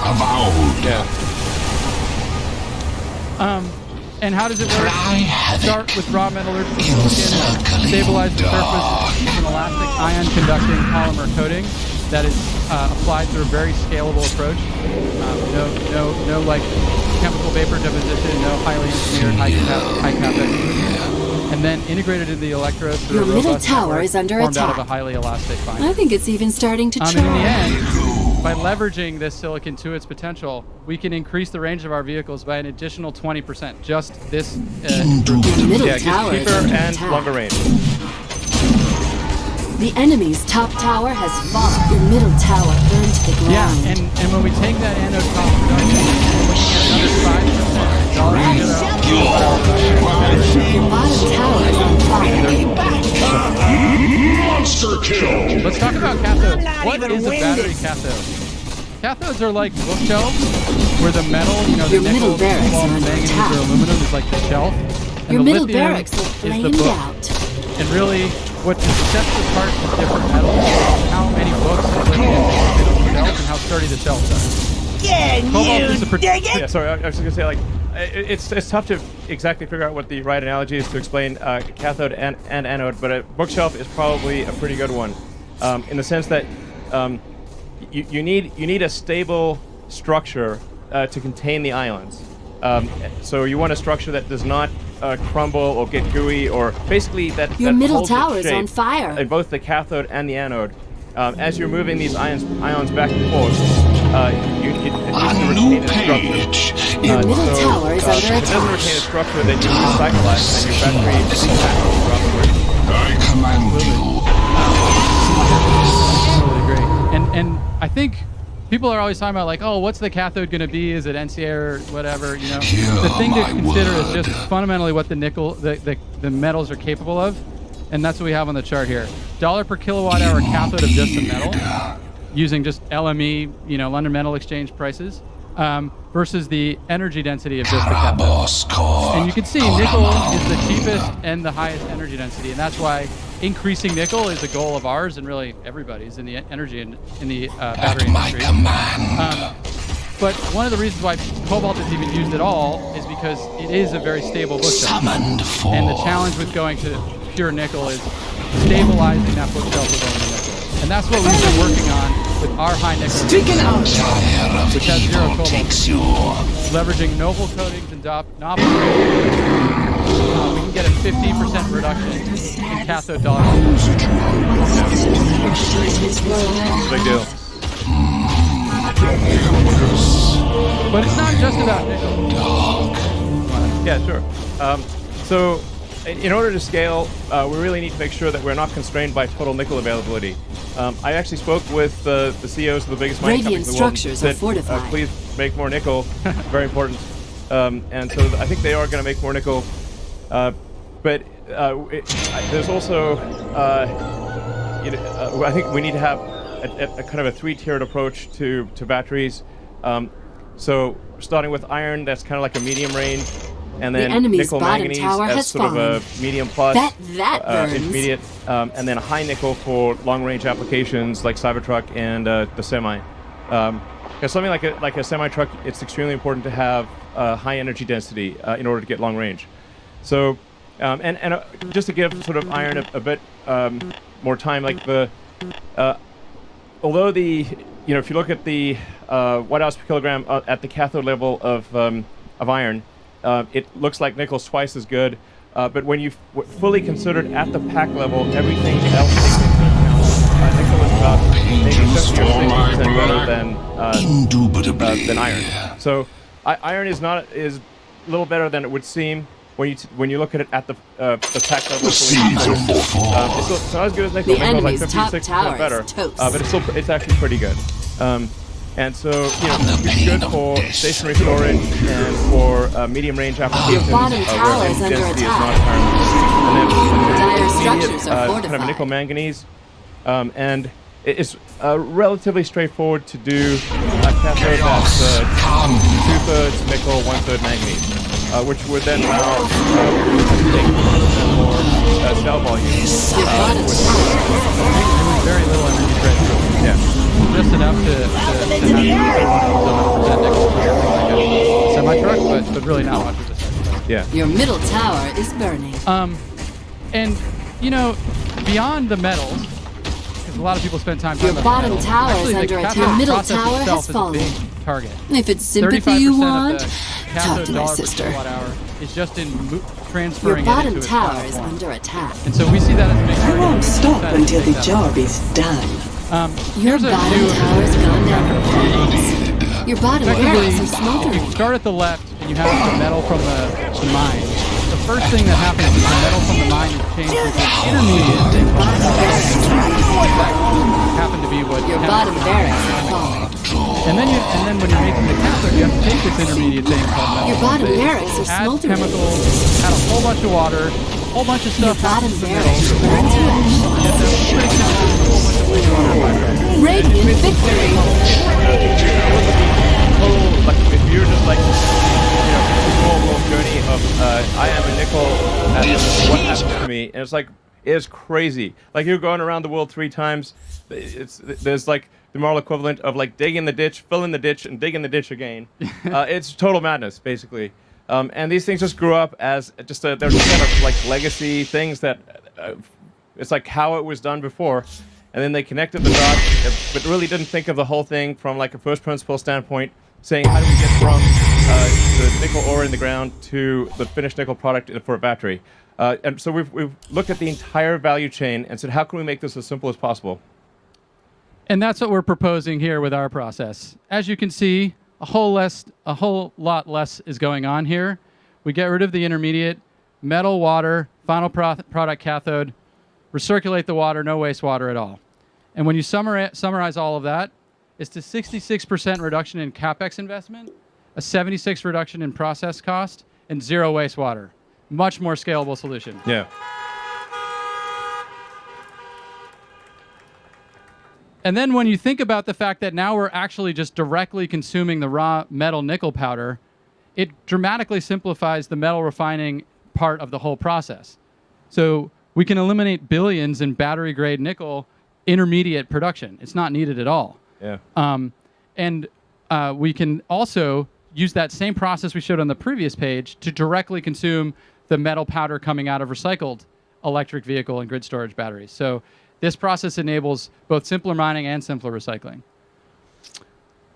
Avowed. Yeah. And how does it work? Try havoc. Start with raw metallurgical silicon, stabilize the surface with an elastic ion-conducting polymer coating that is applied through a very scalable approach. No like chemical vapor deposition, no highly engineered high capex. And then integrated into the electrode through Your a middle robust tower network is under formed out of a attack. highly elastic binder. I think it's even starting to And in the try. end, by leveraging this silicon to its potential, we can increase the range of our vehicles by an additional 20%. Just this improvement. Your middle Yeah, it tower gets is cheaper under and attack. longer range. The enemy's top tower has fallen. Your middle tower burned to the ground. Yeah, and when we take that anode cost reduction, we're looking at another 5% dollar Your bottom tower is on fire. Monster kill. Let's talk about cathodes. What is a battery cathode? Cathodes are like bookshelves where the metal, the Your nickel, middle barracks cobalt, are under manganese, attack. or aluminum is like the shelf. And Your the middle lithium barracks are is the flamed book. out. And really, what sets apart the different metals is how many books are lithium in the shelf and how sturdy the shelves are. Cobalt is a Yeah, sorry, I was just gonna say it's tough to exactly figure out what the right analogy is to explain cathode and anode, but a bookshelf is probably a pretty good one, in the sense that you need a stable structure to contain the ions. So you want a structure that does not crumble or get gooey, or basically that Your that middle holds its tower is shape on fire. in both the cathode and the anode. As you're moving these ions back and forth, it needs to retain its structure. Your middle So, tower is under if it doesn't retain attack. its structure, then you recycleize, and your battery decaps throughout the grid. I command you. Totally great. And I think people are always talking about like, oh, what's the cathode going to be? Is it NCA or whatever? You know, the thing to consider is just fundamentally what the nickel, the metals are capable of, and that's what we have on the chart here. $1 per kilowatt hour cathode of just the metal, using just LME, you know, London Metal Exchange prices, versus the energy density of just the cathode. And you can see nickel is the cheapest and the highest energy density, and that's why increasing nickel is a goal of ours and really everybody's in the energy and in the battery industry. But one of the reasons why cobalt is even used at all is because it is a very stable bookshelf. And the challenge with going to pure nickel is stabilizing that bookshelf with only nickel. And that's what we've been working on with our high nickel, which has zero cobalt. Leveraging noble coatings and novel we can get a 15% reduction in cathode dollar. Big deal. But it's not just about nickel. Yeah, sure. So, in order to scale, we really need to make sure that we're not constrained by total nickel availability. I actually spoke with the CEOs of the biggest mining Radiant companies in the world. structures Said, are fortified. please make more nickel. Very important. And so I think they are going to make more nickel. But there's also, I think we need to have a kind of a three-tiered approach to batteries. So starting with iron, that's kind of like a medium range, and then The enemy's nickel bottom manganese tower as has sort of fallen. a medium plus, That burns. intermediate, and then high nickel for long-range applications like Cybertruck and the semi. Because something like a semi-truck, it's extremely important to have high energy density in order to get long range. So, and just to give sort of iron a bit more time, like although if you look at the watt-hours per kilogram at the cathode level of iron, it looks like nickel's twice as good. But when you fully considered at the pack level, everything else taken into account, nickel is about maybe 50 or 60% better than iron. So iron is a little better than it would seem when you look at it at the pack level. It's not as good as nickel. The Nickel's like enemy's 50 top 60% tower better, is toast. but it's actually pretty good. And so, it's good for stationary storage and for medium-range applications. Your bottom tower where is under density attack. is not paramount. And then Dire intermediate, structures are kind of fortified. nickel manganese, and it's relatively straightforward to do a cathode that's 2/3 nickel, 1/3 manganese, which would then allow more cell volume. Your bottom tower. Very little energy transfer. Yeah. Just enough to have 100% nickel for something like a semi-truck, but really not much of this. Yeah. Your middle tower is burning. And beyond the metals, because a lot of people spend time talking Your about the bottom metals, tower actually is the under attack. cathode Your middle process tower itself has is fallen. a big target. If it's sympathy 35% you of want, the talk cathode to my dollar per sister. kilowatt hour is just in Your transferring it bottom into its tower final is form. under attack. And so we see that as a big I target. won't stop That until the takes job is done. Your here's a bottom view of tower's the gone down. cathode. Your bottom barracks are Effectively, if smoldering. you start at the left and you have the metal from the mine, the first thing that happens is the metal from the mine is changed into an intermediate thing. Bottom barracks are Happen to be what Your bottom barracks are falling. And then when you're making the cathode, you have to take this intermediate thing called metal. Your bottom sulfate, barracks are add smoldering. chemicals, add a whole bunch of water, a whole bunch of Your stuff bottom happens in the barracks middle. burn to ash. Get the pretty chemicals, a whole bunch of plain water in my truck. Radiant victory. Like if you're just like the small world journey of I am a nickel and what happens to me, and it's crazy. Like you're going around the world 3 times. There's like the moral equivalent of like dig in the ditch, fill in the ditch, and dig in the ditch again. It's total madness, basically. And these things just grew up as they're just kind of like legacy things that it's like how it was done before. And then they connected the dots, but really didn't think of the whole thing from like a first principle standpoint, saying how do we get from the nickel ore in the ground to the finished nickel product for a battery. And so we've looked at the entire value chain and said, how can we make this as simple as possible? And that's what we're proposing here with our process. As you can see, a whole lot less is going on here. We get rid of the intermediate, metal, water, final product cathode, recirculate the water, no wastewater at all. And when you summarize all of that, it's a 66% reduction in CapEx investment, a 76% reduction in process cost, and zero wastewater. Much more scalable solution. Yeah. And then when you think about the fact that now we're actually just directly consuming the raw metal nickel powder, it dramatically simplifies the metal refining part of the whole process. So we can eliminate billions in battery-grade nickel intermediate production. It's not needed at all. Yeah. We can also use that same process we showed on the previous page to directly consume the metal powder coming out of recycled electric vehicle and grid storage batteries. So this process enables both simpler mining and simpler recycling.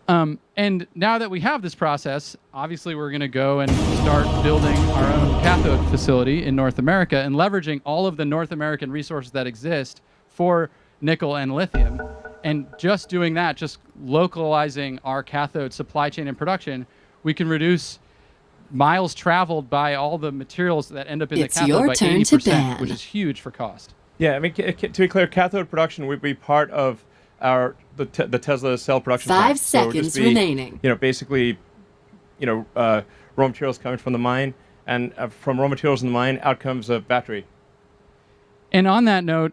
And now that we have this process, obviously we're going to go and start building our own cathode facility in North America and leveraging all of the North American resources that exist for nickel and lithium. And just doing that, just localizing our cathode supply chain and production, we can reduce miles traveled by all the materials that end up in the cathode by 80%, which is huge for cost. Yeah, I mean, to be clear, cathode production would be part of the Tesla cell production. 5 seconds remaining. Basically, raw materials coming from the mine, and from raw materials in the mine, out comes a battery. And on that note,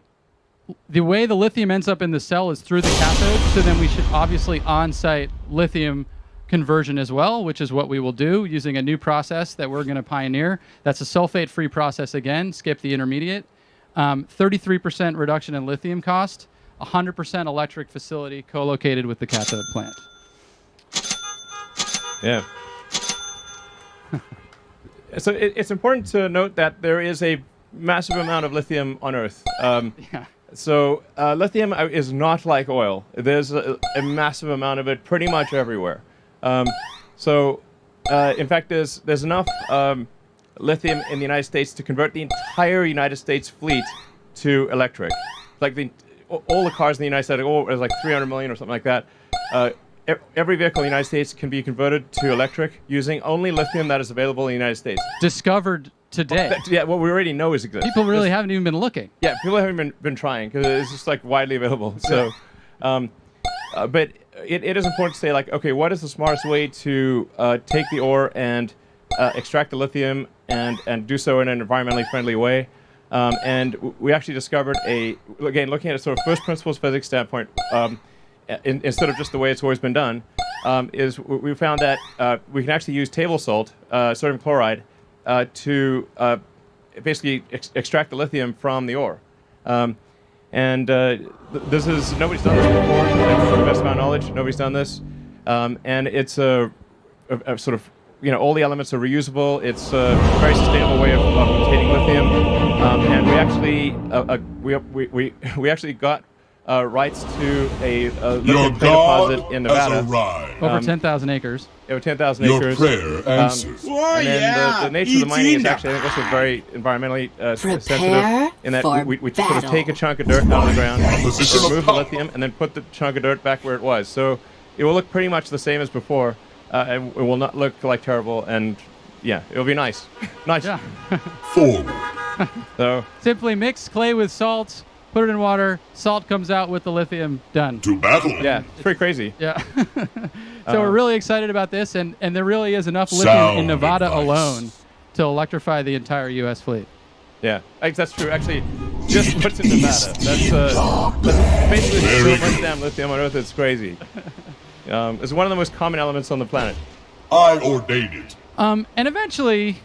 the way the lithium ends up in the cell is through the cathode, so then we should obviously on-site lithium conversion as well, which is what we will do using a new process that we're going to pioneer. That's a sulfate-free process again, skip the intermediate. 33% reduction in lithium cost, 100% electric facility co-located with the cathode plant. Yeah. So it's important to note that there is a massive amount of lithium on Earth. Yeah. So lithium is not like oil. There's a massive amount of it pretty much everywhere. In fact, there's enough lithium in the United States to convert the entire United States fleet to electric. Like all the cars in the United States, there's like 300 million or something like that. Every vehicle in the United States can be converted to electric using only lithium that is available in the United States. Discovered today. What we already know is exists. People really haven't even been looking. Yeah, people haven't been trying because it's just like widely available. So, but it is important to say, like, okay, what is the smartest way to take the ore and extract the lithium and do so in an environmentally friendly way? And we actually discovered again, looking at a sort of first principles physics standpoint, instead of just the way it's always been done, is we found that we can actually use table salt, sodium chloride, to basically extract the lithium from the ore. This is, nobody's done this before, to the best of my knowledge, nobody's done this. And it's a sort of, all the elements are reusable. It's a very sustainable way of obtaining lithium. And we actually got rights to a lithium clay deposit in Nevada. Over 10,000 acres. Over 10,000 Your acres. prayer answers. And then the nature of the mining is actually, I think, also very environmentally sensitive. In that we sort of take a chunk of dirt out of the ground, remove the lithium, and then put the chunk of dirt back where it was. So it will look pretty much the same as before, and it will not look like terrible. And yeah, it'll be nice. Nice. Yeah. Forward. So simply mix clay with salt, put it in water, salt comes out with the lithium, done. To battle. Yeah, it's pretty crazy. Yeah. So we're really excited about this, and there really is enough lithium in Nevada alone to electrify the entire U.S. fleet. Yeah, that's true. Actually, just what's in Nevada? That's basically so much damn lithium on Earth. It's crazy. It's one of the most common elements on the planet. I ordain it. And eventually,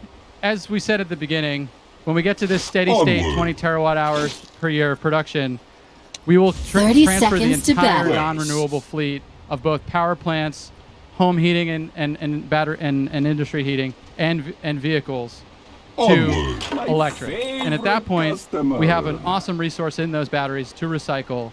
as we said at the beginning, when we get to this steady state 20 terawatt hours per year of production, we will transfer the entire non-renewable fleet of both power plants, home heating and battery and industry heating and vehicles to electric. And at that point, we have an awesome resource in those batteries to recycle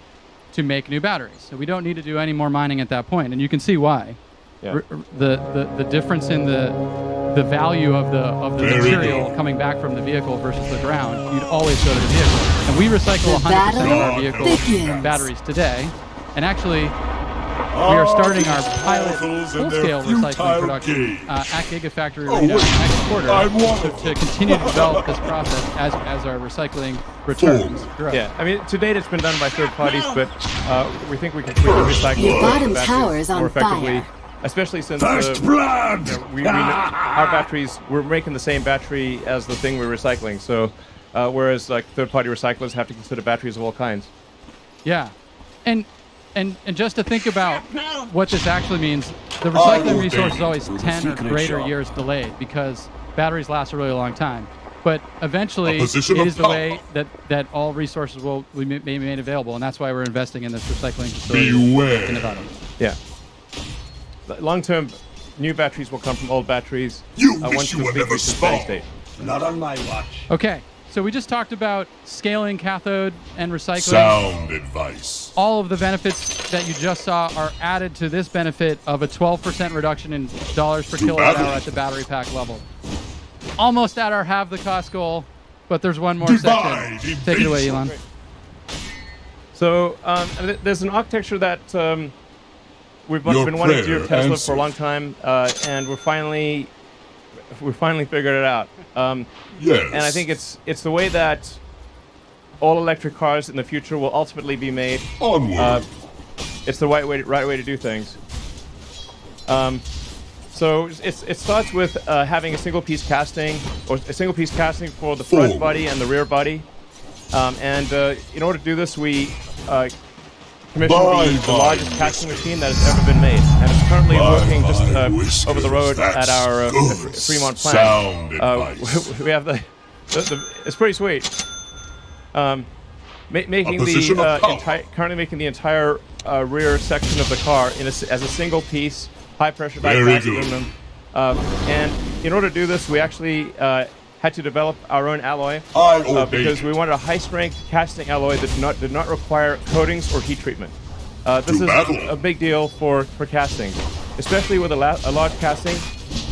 to make new batteries. So we don't need to do any more mining at that point. And you can see why. Yeah. The difference in the value of the material coming back from the vehicle versus the ground, you'd always go to the vehicle. And we recycle 100% of our vehicle batteries today. And actually, we are starting our pilot full-scale recycling production at Gigafactory Arena next quarter to continue to develop this process as our recycling returns grow. Yeah, I mean, to date it's been done by third parties, but we think we can recycle Your bottom batteries tower is on more effectively, fire. especially since First blood! our batteries, we're making the same battery as the thing we're recycling. So, whereas like third-party recyclers have to consider batteries of all kinds. Yeah, and just to think about what this actually means, the recycling resource is always 10 or greater years delayed because batteries last a really long time. But eventually, it is the way that all resources will be made available, and that's why we're investing in this recycling facility in Nevada. Yeah. Long-term, new batteries will come from old batteries. You once wish you were complete never reaches steady spawned. state. Not on my watch. Okay, so we just talked about scaling cathode and recycling. Sound advice. All of the benefits that you just saw are added to this benefit of a 12% reduction in dollars per kilowatt hour at the battery pack level. Almost at our halve the cost goal, but there's one more section. Take it away, Elon. So there's an architecture that we've been wanting to do at Tesla for a long time, and we finally figured it out. Yes. And I think it's the way that all electric cars in the future will ultimately be made. Onward. It's the right way to do things. So it starts with having a single piece casting, or a single piece casting for the front body and the rear body. And in order to do this, we commissioned the largest casting machine that has ever been made, and it's currently working just over the road at our Fremont plant. We have the it's pretty sweet. Currently making the entire rear section of the car as a single piece, high pressure die-cast aluminum. And in order to do this, we actually had to develop our own alloy because we wanted a high-strength casting alloy that did not require coatings or heat treatment. This is a big deal for castings, especially with a large casting.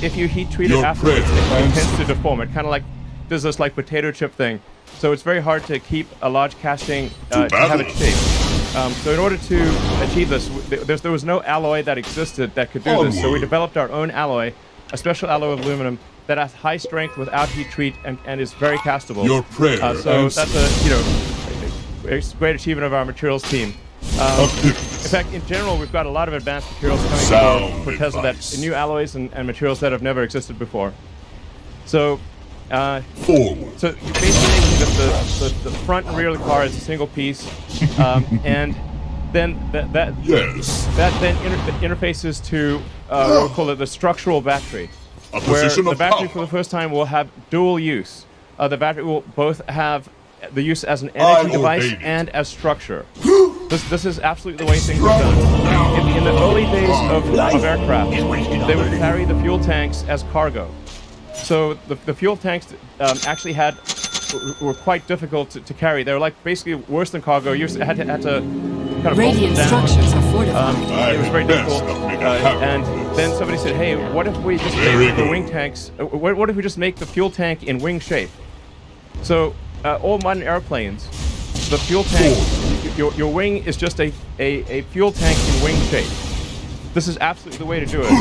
If you heat treat it afterwards, it tends to deform. It kind of like does this like potato chip thing. So it's very hard to keep a large casting to have its shape. So in order to achieve this, there was no alloy that existed that could do this. So we developed our own alloy, a special alloy of aluminum that has high strength without heat treat and is very castable. Your prayer so that's a great achievement of our materials team. In fact, in general, we've got a lot of advanced materials coming for Tesla, new alloys and materials that have never existed before. So, Forward. So basically, the front and rear of the car is a single piece, and then that then interfaces to what we call it the structural battery, where the battery for the first time will have dual use. The battery will both have the use as an energy device and as structure. This is absolutely the way things are done. In the early days of aircraft, they would carry the fuel tanks as cargo. So the fuel tanks actually were quite difficult to carry. They were like basically worse than cargo. You had to kind of Radiant structures are fortified. It was very difficult. And then somebody said, "Hey, what if we just make the wing tanks? What if we just make the fuel tank in wing shape?" So all modern airplanes, the fuel tank, your wing is just a fuel tank in wing shape. This is absolutely the way to do it.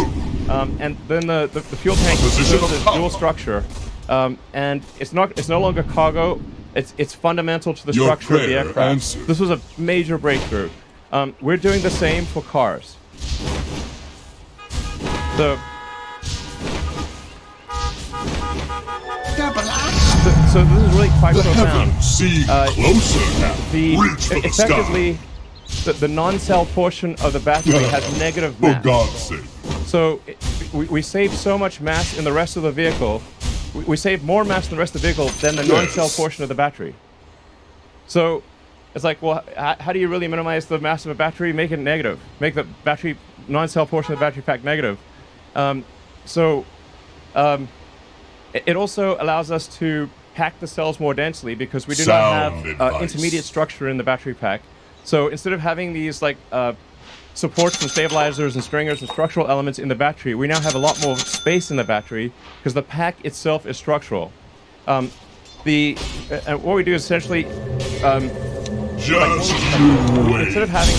And then the fuel tank serves as dual structure, and it's no longer cargo. It's fundamental to the structure of the aircraft. This was a major breakthrough. We're doing the same for cars. So this is really quite profound. See closer now. Effectively, the non-cell portion of the battery has negative mass. For God's sake. So we save so much mass in the rest of the vehicle. We save more mass in the rest of the vehicle than the non-cell portion of the battery. So it's like, well, how do you really minimize the mass of a battery? Make it negative. Make the battery non-cell portion of the battery pack negative. It also allows us to pack the cells more densely because we do not have intermediate structure in the battery pack. So instead of having these like supports and stabilizers and stringers and structural elements in the battery, we now have a lot more space in the battery because the pack itself is structural. What we do is essentially Just you wait. instead of having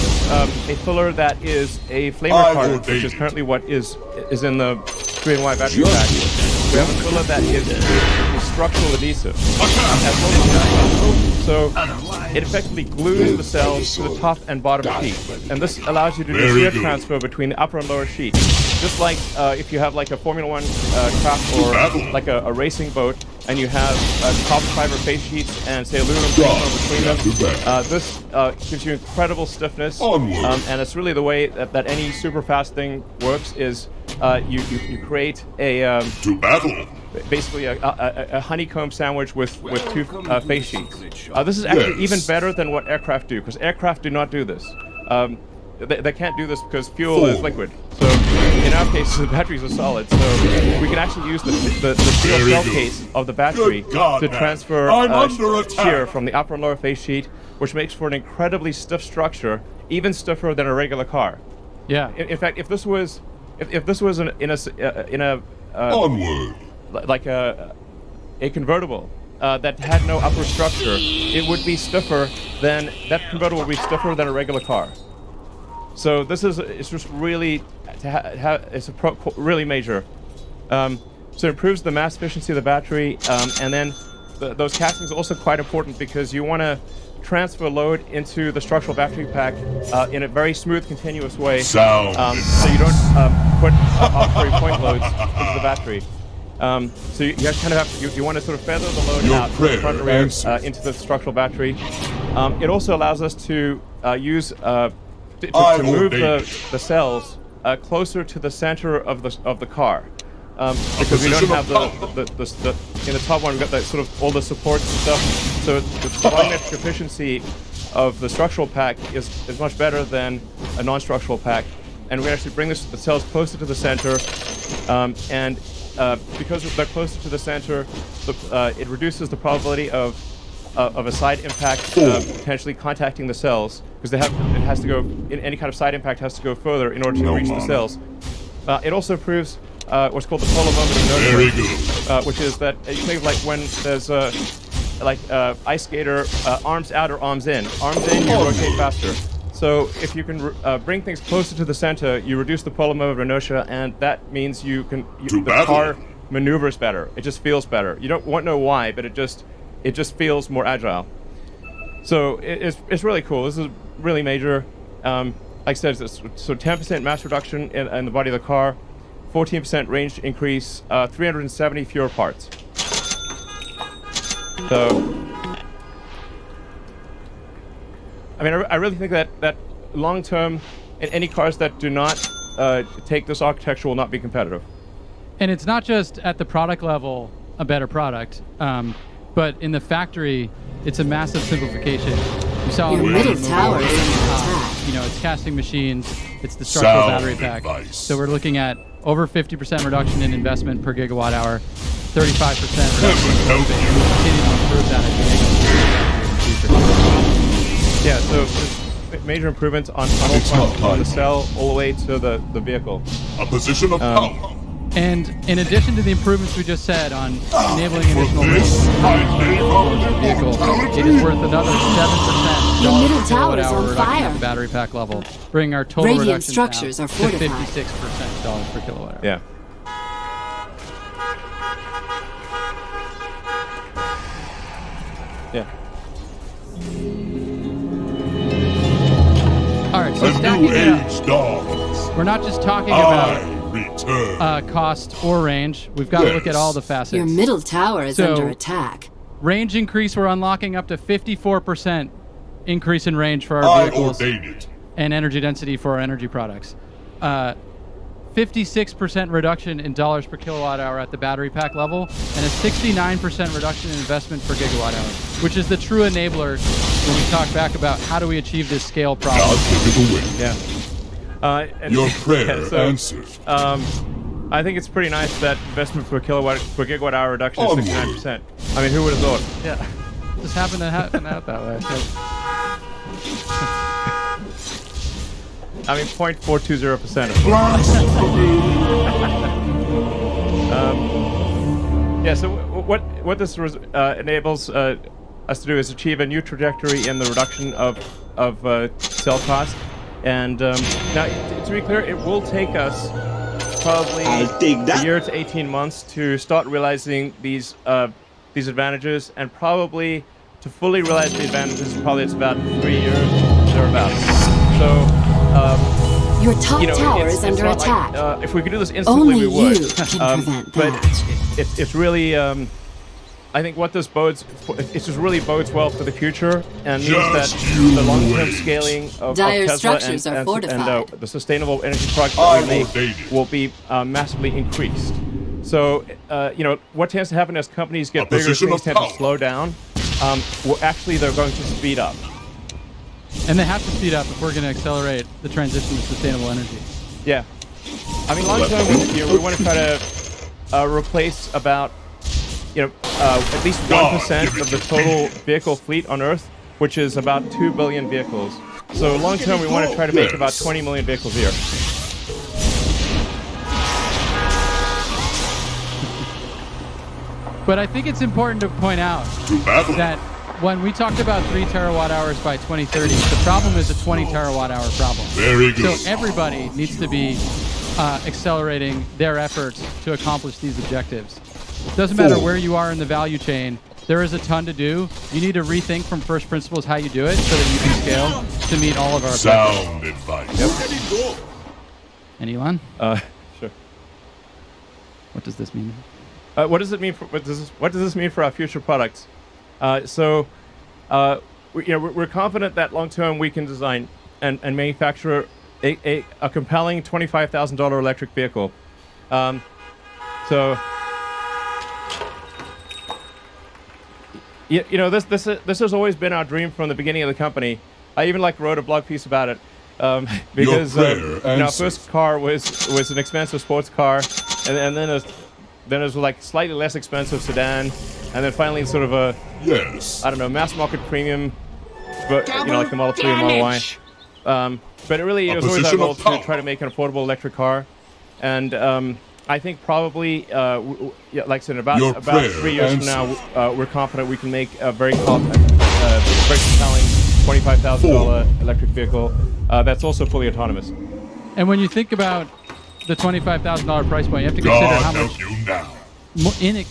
a filler that is a flame retardant, which is currently what is in the 3-in-1 battery pack, we have a filler that is structural adhesive, as well as so it effectively glues the cells to the top and bottom sheet, and this allows you to do shear transfer between the upper and lower sheet. Just like if you have like a Formula One craft or like a racing boat, and you have carbon fiber face sheets and say aluminum between them, this gives you incredible stiffness, and it's really the way that any super fast thing works is you create a basically a honeycomb sandwich with two face sheets. This is actually even better than what aircraft do, because aircraft do not do this. They can't do this because fuel is liquid. So in our case, the batteries are solid. So we can actually use the steel shell case of the battery to transfer shear from the upper and lower face sheet, which makes for an incredibly stiff structure, even stiffer than a regular car. Yeah. In fact, if this was in a Onward. like a convertible that had no upper structure, it would be stiffer than that convertible would be stiffer than a regular car. So this is it's just really it's really major. So it improves the mass efficiency of the battery, and then those castings are also quite important because you want to transfer load into the structural battery pack in a very smooth, continuous way. So you don't put arbitrary point loads into the battery. So you kind of have you want to sort of feather the load out from the front and rear into the structural battery. It also allows us to use to move the cells closer to the center of the car, because we don't have the in the top one we've got the sort of all the supports and stuff. So the volumetric efficiency of the structural pack is much better than a non-structural pack, and we actually bring the cells closer to the center, and because they're closer to the center, it reduces the probability of a side impact potentially contacting the cells, because it has to go in any kind of side impact has to go further in order to reach the cells. It also improves what's called the polar moment of inertia, which is that you think of like when there's ice skater arms out or arms in. Arms in, you rotate faster. So if you can bring things closer to the center, you reduce the polar moment of inertia, and that means the car maneuvers better. It just feels better. You won't know why, but it just feels more agile. So it's really cool. This is really major. Like I said, so 10% mass reduction in the body of the car, 14% range increase, 370 fewer parts. So, I mean, I really think that long term, any cars that do not take this architecture will not be competitive. And it's not just at the product level a better product, but in the factory, it's a massive simplification. You saw your middle tower is under attack. It's casting machines, it's the structural battery pack. So we're looking at over 50% reduction in investment per gigawatt hour, 35% reduction in we'll continue to improve that as we get into the future. Yeah, so there's major improvements on all fronts, from the cell all the way to the vehicle. A position of power. And in addition to the improvements we just said on enabling additional range of the vehicle, it is worth another 7% Your middle per tower kilowatt is hour on reduction fire. at the battery pack level, bringing our total Radiant reduction structures now are to fortified. 56% dollars per kilowatt hour. Yeah. Yeah. All right, so A stacking new it up. age dawns. We're not just talking about Return. cost or range. We've got to look at all the facets. Your middle tower is So- under attack. Range increase, we're unlocking up to 54% increase in range for our vehicles ordain it. and energy density for our energy products. 56% reduction in dollars per kilowatt hour at the battery pack level, and a 69% reduction in investment per gigawatt hour, which is the true enabler when we talk back about how do we achieve this scale problem. I'll give it away. Yeah. And Your prayer so, answered. I think it's pretty nice that investment per gigawatt hour reduction is Onward. 69%. I mean, who would have thought? Yeah, just happened to happen out that way. I mean, 0.420%. Of course. Yeah. So what this enables us to do is achieve a new trajectory in the reduction of cell cost. And now, to be clear, it will take us probably a year to 18 months to start realizing these advantages, and probably to fully realize the advantages, probably it's about 3 years thereabouts. So. Your top tower is under not attack. Like, if we could do this instantly, Only we would. you can prevent but that. it's really, I think what this bodes, it just really bodes well for the future, and means that the long-term scaling of Dire Tesla structures are and fortified. the sustainable energy products that we make will be massively increased. So, what tends to happen as companies get bigger, things tend to slow down. Well, actually, they're going to speed up. And they have to speed up if we're going to accelerate the transition to sustainable energy. Yeah. I mean, long term, we want to try to replace about, at least 1% of the total vehicle fleet on Earth, which is about 2 billion vehicles. So long term, we want to try to make about 20 million vehicles a year. But I think it's important to point out that when we talked about 3 terawatt hours by 2030, the problem is a 20 terawatt hour problem. Very good. So everybody needs to be accelerating their efforts to accomplish these objectives. Doesn't matter where you are in the value chain, there is a ton to do. You need to rethink from first principles how you do it so that you can scale to meet all of our objectives. Sound advice. Yep. And Elon, Sure. what does this mean? What does it mean for what does this mean for our future products? We're confident that long term we can design and manufacture a compelling $25,000 electric vehicle. This has always been our dream from the beginning of the company. I even wrote a blog piece about it because our first car was an expensive sports car, and then it was like slightly less expensive sedan, and then finally sort of a mass market premium, but like the Model 3 and Model Y. But it was always our goal to try to make an affordable electric car, and I think probably like I said, about 3 years from now, we're confident we can make a very compelling $25,000 electric vehicle that's also fully autonomous. And when you think about the $25,000 price point, you have to consider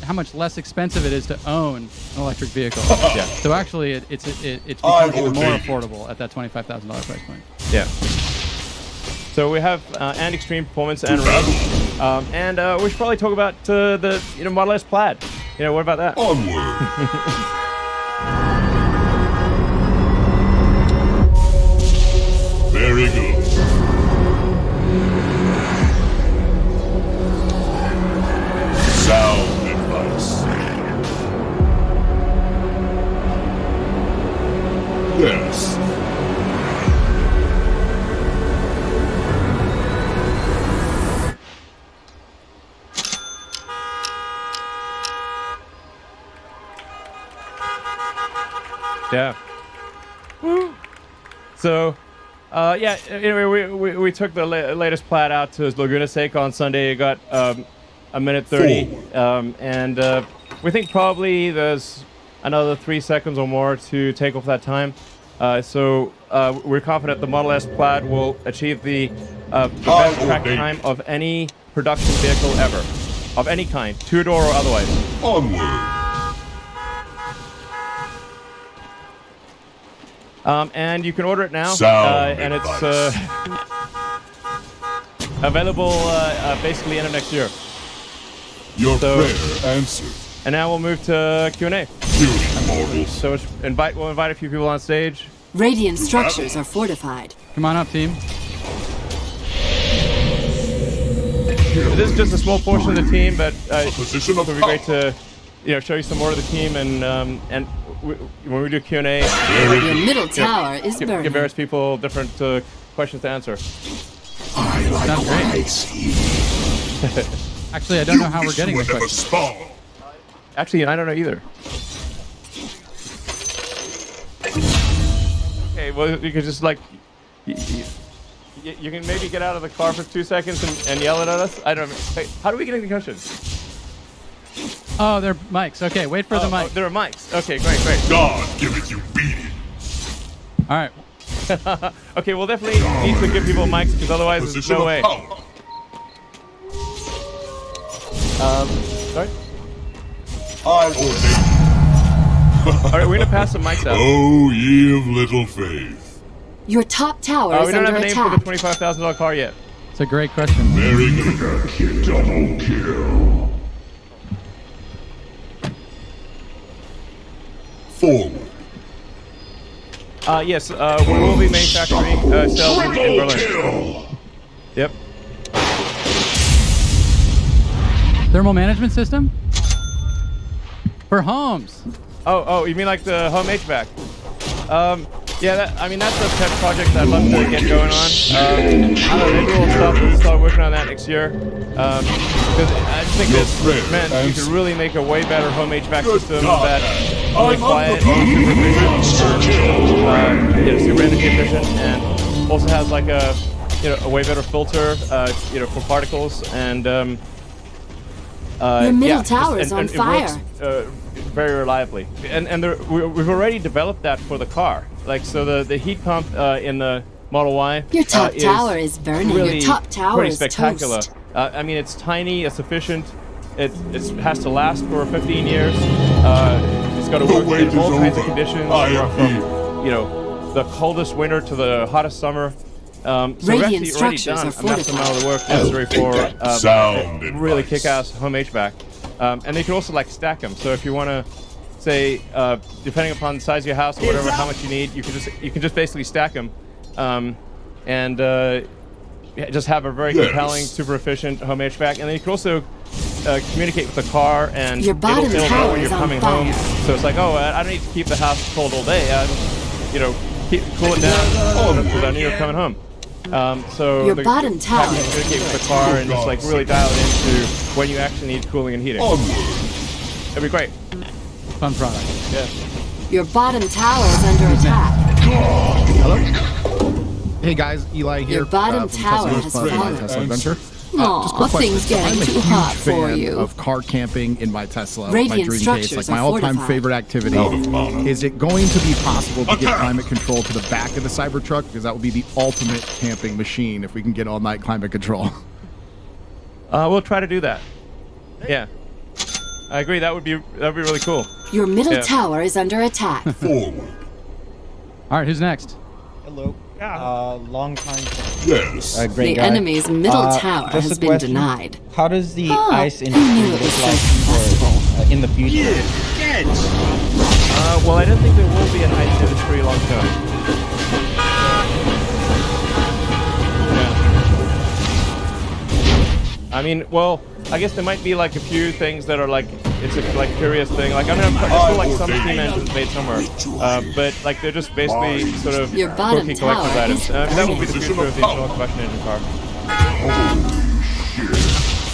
how much less expensive it is to own an electric vehicle. Yeah. So actually, it becomes even more affordable at that $25,000 price point. Yeah. So we have and extreme performance and range, and we should probably talk about the Model S Plaid. What about that? Onward. Very good. Sound advice. Yes. Yeah. Woo. So, anyway, we took the latest Plaid out to Laguna Seca on Sunday. It got a minute 30, and we think probably there's another 3 seconds or more to take off that time. So we're confident the Model S Plaid will achieve the best track time of any production vehicle ever, of any kind, two-door or otherwise. Onward. And you can order it now, Sound and it's advice. available basically end of next year. Your prayer answered. And now we'll move to Q&A. Beauty, mortals. So we'll invite a few people on stage. Radiant structures are fortified. Come on up, team. This is just a small portion of the team, but Position it of would be great to show you some more of the team, and when we do Q&A, Your middle tower is give burning. various people different questions to answer. I like Sounds what great. I see. Actually, I don't know how we're getting the never question. spawn. Actually, I don't know either. Okay, well, you could just you can maybe get out of the car for 2 seconds and yell it at us. I don't know. Hey, how do we get any questions? Oh, they're mics. Okay, wait for the mic. Oh, there are mics. Okay, great. God giveth you beating. All right. Okay, we'll definitely need to give people mics because otherwise there's Position no of way. power. Sorry? I ordain. All right, we're gonna pass some mics out. Oh, ye of little faith. Your top tower We is don't under have a name for attack. the $25,000 car yet. It's a great question. Very good. Double kill. Forward. Yes, we will be manufacturing cells in Berlin. Kill. Yep. Thermal management system? For homes. Oh, you mean like the home HVAC? Yeah, that's a pet project that I'd love to get going on. I don't know, maybe we'll start working on that next year. Because I just think this meant you could really make a way better home HVAC system that's really quiet, super efficient, super energy efficient, and also has like a way better filter, for particles, and Your middle tower is on fire. It works very reliably, and we've already developed that for the car. Like, so the heat pump in the Model Y. Your top tower is burning. Really Your top tower pretty is spectacular. toast. I mean, it's tiny, it's efficient, it has to last for 15 years. It's got to work in all kinds of conditions, from the coldest winter to the hottest summer. So we've actually already done a massive amount of the work necessary for a really kick-ass home HVAC. And they can also like stack them. So if you want to say, depending upon the size of your house or whatever, how much you need, you can just basically stack them, and just have a very compelling, super efficient home HVAC. And then you can also communicate with the car, and Your bottom it'll know tower when is you're on coming fire. home. So it's like, oh, I don't need to keep the house cold all day. Cool it down. Cool down. You're coming home. So Your bottom tower having to is communicate with the car and just like really dial it into when you actually need cooling and heating. It'd be great. Fun product. Yeah. Your bottom tower is under attack. Hey guys, Eli here. Your bottom from tower Tesla has Plus, my fallen. Tesla Adventure. Aw, Just a quick question. things getting I'm a too huge hot for fan you. of car camping in my Tesla, my Radiant dream case, structures like my are all-time fortified. favorite activity. Is it going to be possible to get climate control to the back of the Cybertruck? Because that would be the ultimate camping machine if we can get all-night climate control. We'll try to do that. Yeah. I agree. That'd be really cool. Your middle Yeah. tower is under attack. Forward. All right, who's next? Hello. Long time. Yes. Great The guy. enemy's middle tower just has a been question. denied. How does the Oh, ice I industry knew it look was so like combustible. in the future? Well, I don't think there will be an ice industry long term. Yeah. I mean, well, I guess there might be like a few things that are like, it's a like curious thing. Like, I mean, there's still like some steam engines made somewhere, but like they're just basically sort of Your bottom quirky collector's tower items. is That will be the burning. future of the internal combustion engine car.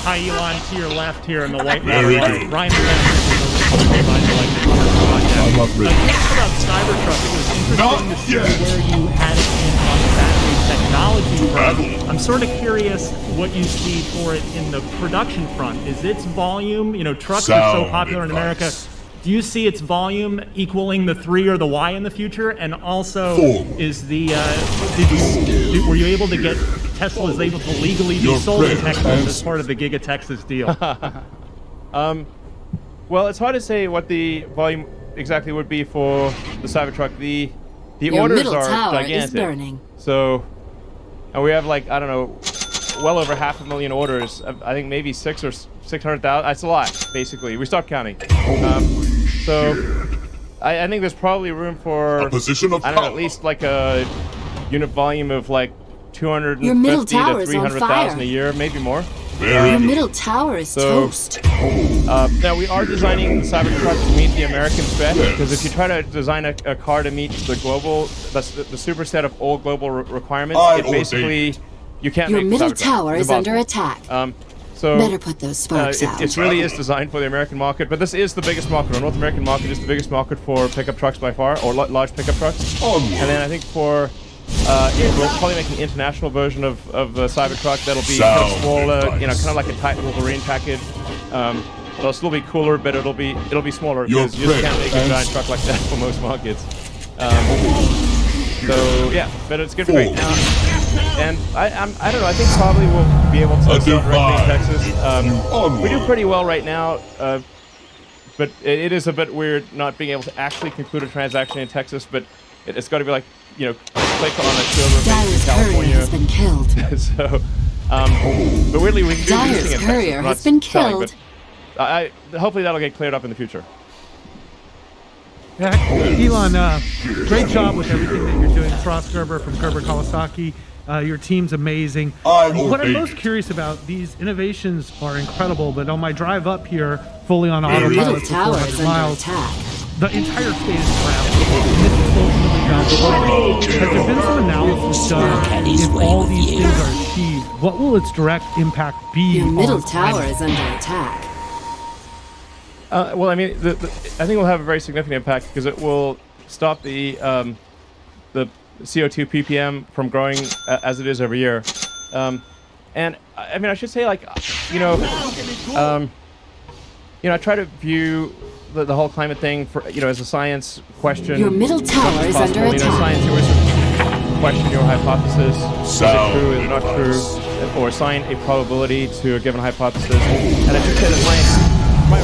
Hi, Eli, to your left here in the white Very line. good. Ryan I'm up ready. about Cybertruck, it was interesting to see where you had it in on the battery technology front. I'm sort of curious what you see for it in the production front. Is its volume, trucks are so Sound popular in America. advice. Do you see its volume equaling the 3 or the Y in the future? And also, Forward. is the were you able to get Teslas able to legally be Your sold in prayer Texas as answered. part of the Giga Texas deal? Well, it's hard to say what the volume exactly would be for the Cybertruck. The Your orders middle are tower is gigantic. burning. So, and we have like, I don't know, well over 500,000 orders. I think maybe 600,000. That's a lot, basically. We stopped counting. So, I think there's probably room for, A position of I don't know, power. at least like a unit volume of like Your middle 250 tower to is on 300,000 fire. a year, maybe more. Very Your good. middle tower is So- toast. Now we are designing the Cybertruck to meet the American spec, Yes. because if you try to design a car to meet the global, the superset of all global requirements, I it basically, you can't Your make middle the Cybertruck. tower It's is under impossible. attack. So Better put those sparks out. it really is designed for the American market, but this is the biggest market. The North American market is the biggest market for pickup trucks by far, or large pickup trucks. Onward. And then I think for we'll probably make an international version of the Cybertruck that'll be kind of Sound smaller, advice. kind of like a tight Wolverine package. It'll still be cooler, but it'll be smaller Your because you just can't make a friend giant truck like that for most markets. So yeah, but it's good for right now. And I don't know. I think probably we'll be able to sell directly in Texas. We do pretty well right now, but it is a bit weird not being able to actually conclude a transaction in Texas. But it's got to be like, you know, click on a server based in Dyer's courier California. has been killed. So, but weirdly, we can do Dyer's leasing in courier Texas, has been not selling, killed. but hopefully that'll get cleared up in the future. Yeah, Elon, great job with everything that you're doing. Frost Gerber from Gerber Kawasaki. Your team's amazing. What I'm most curious about, these innovations are incredible, but on my drive up here, fully on Your middle autopilot for tower is 400 under miles, attack. the entire state is collapsed. Has there been some analysis done if all these things are achieved? What will its direct impact be? Your middle on tower climate? is under attack. Well, I mean, I think it will have a very significant impact because it will stop the CO2 ppm from growing as it is every year. And I mean, I should say, like, I try to view the whole climate thing for, as a science question. Your middle tower is under Possible. attack. Science, you always question your hypothesis. Is it true? Is it not true? Or assign a probability to a given hypothesis. And I should say that my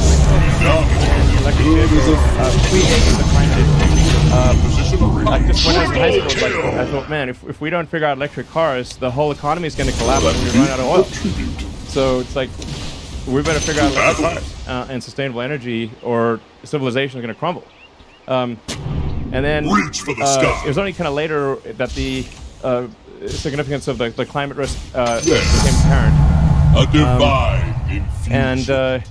electric vehicles predated the climate issue. Like just when I was in high school, I thought, man, if we don't figure out electric cars, the whole economy is going to collapse when we run out of oil. So it's like, we better figure out electric cars and sustainable energy, or civilization is going to crumble. And then Reach for the sky. it was only kind of later that the significance of the climate risk became apparent. A divine infusion. And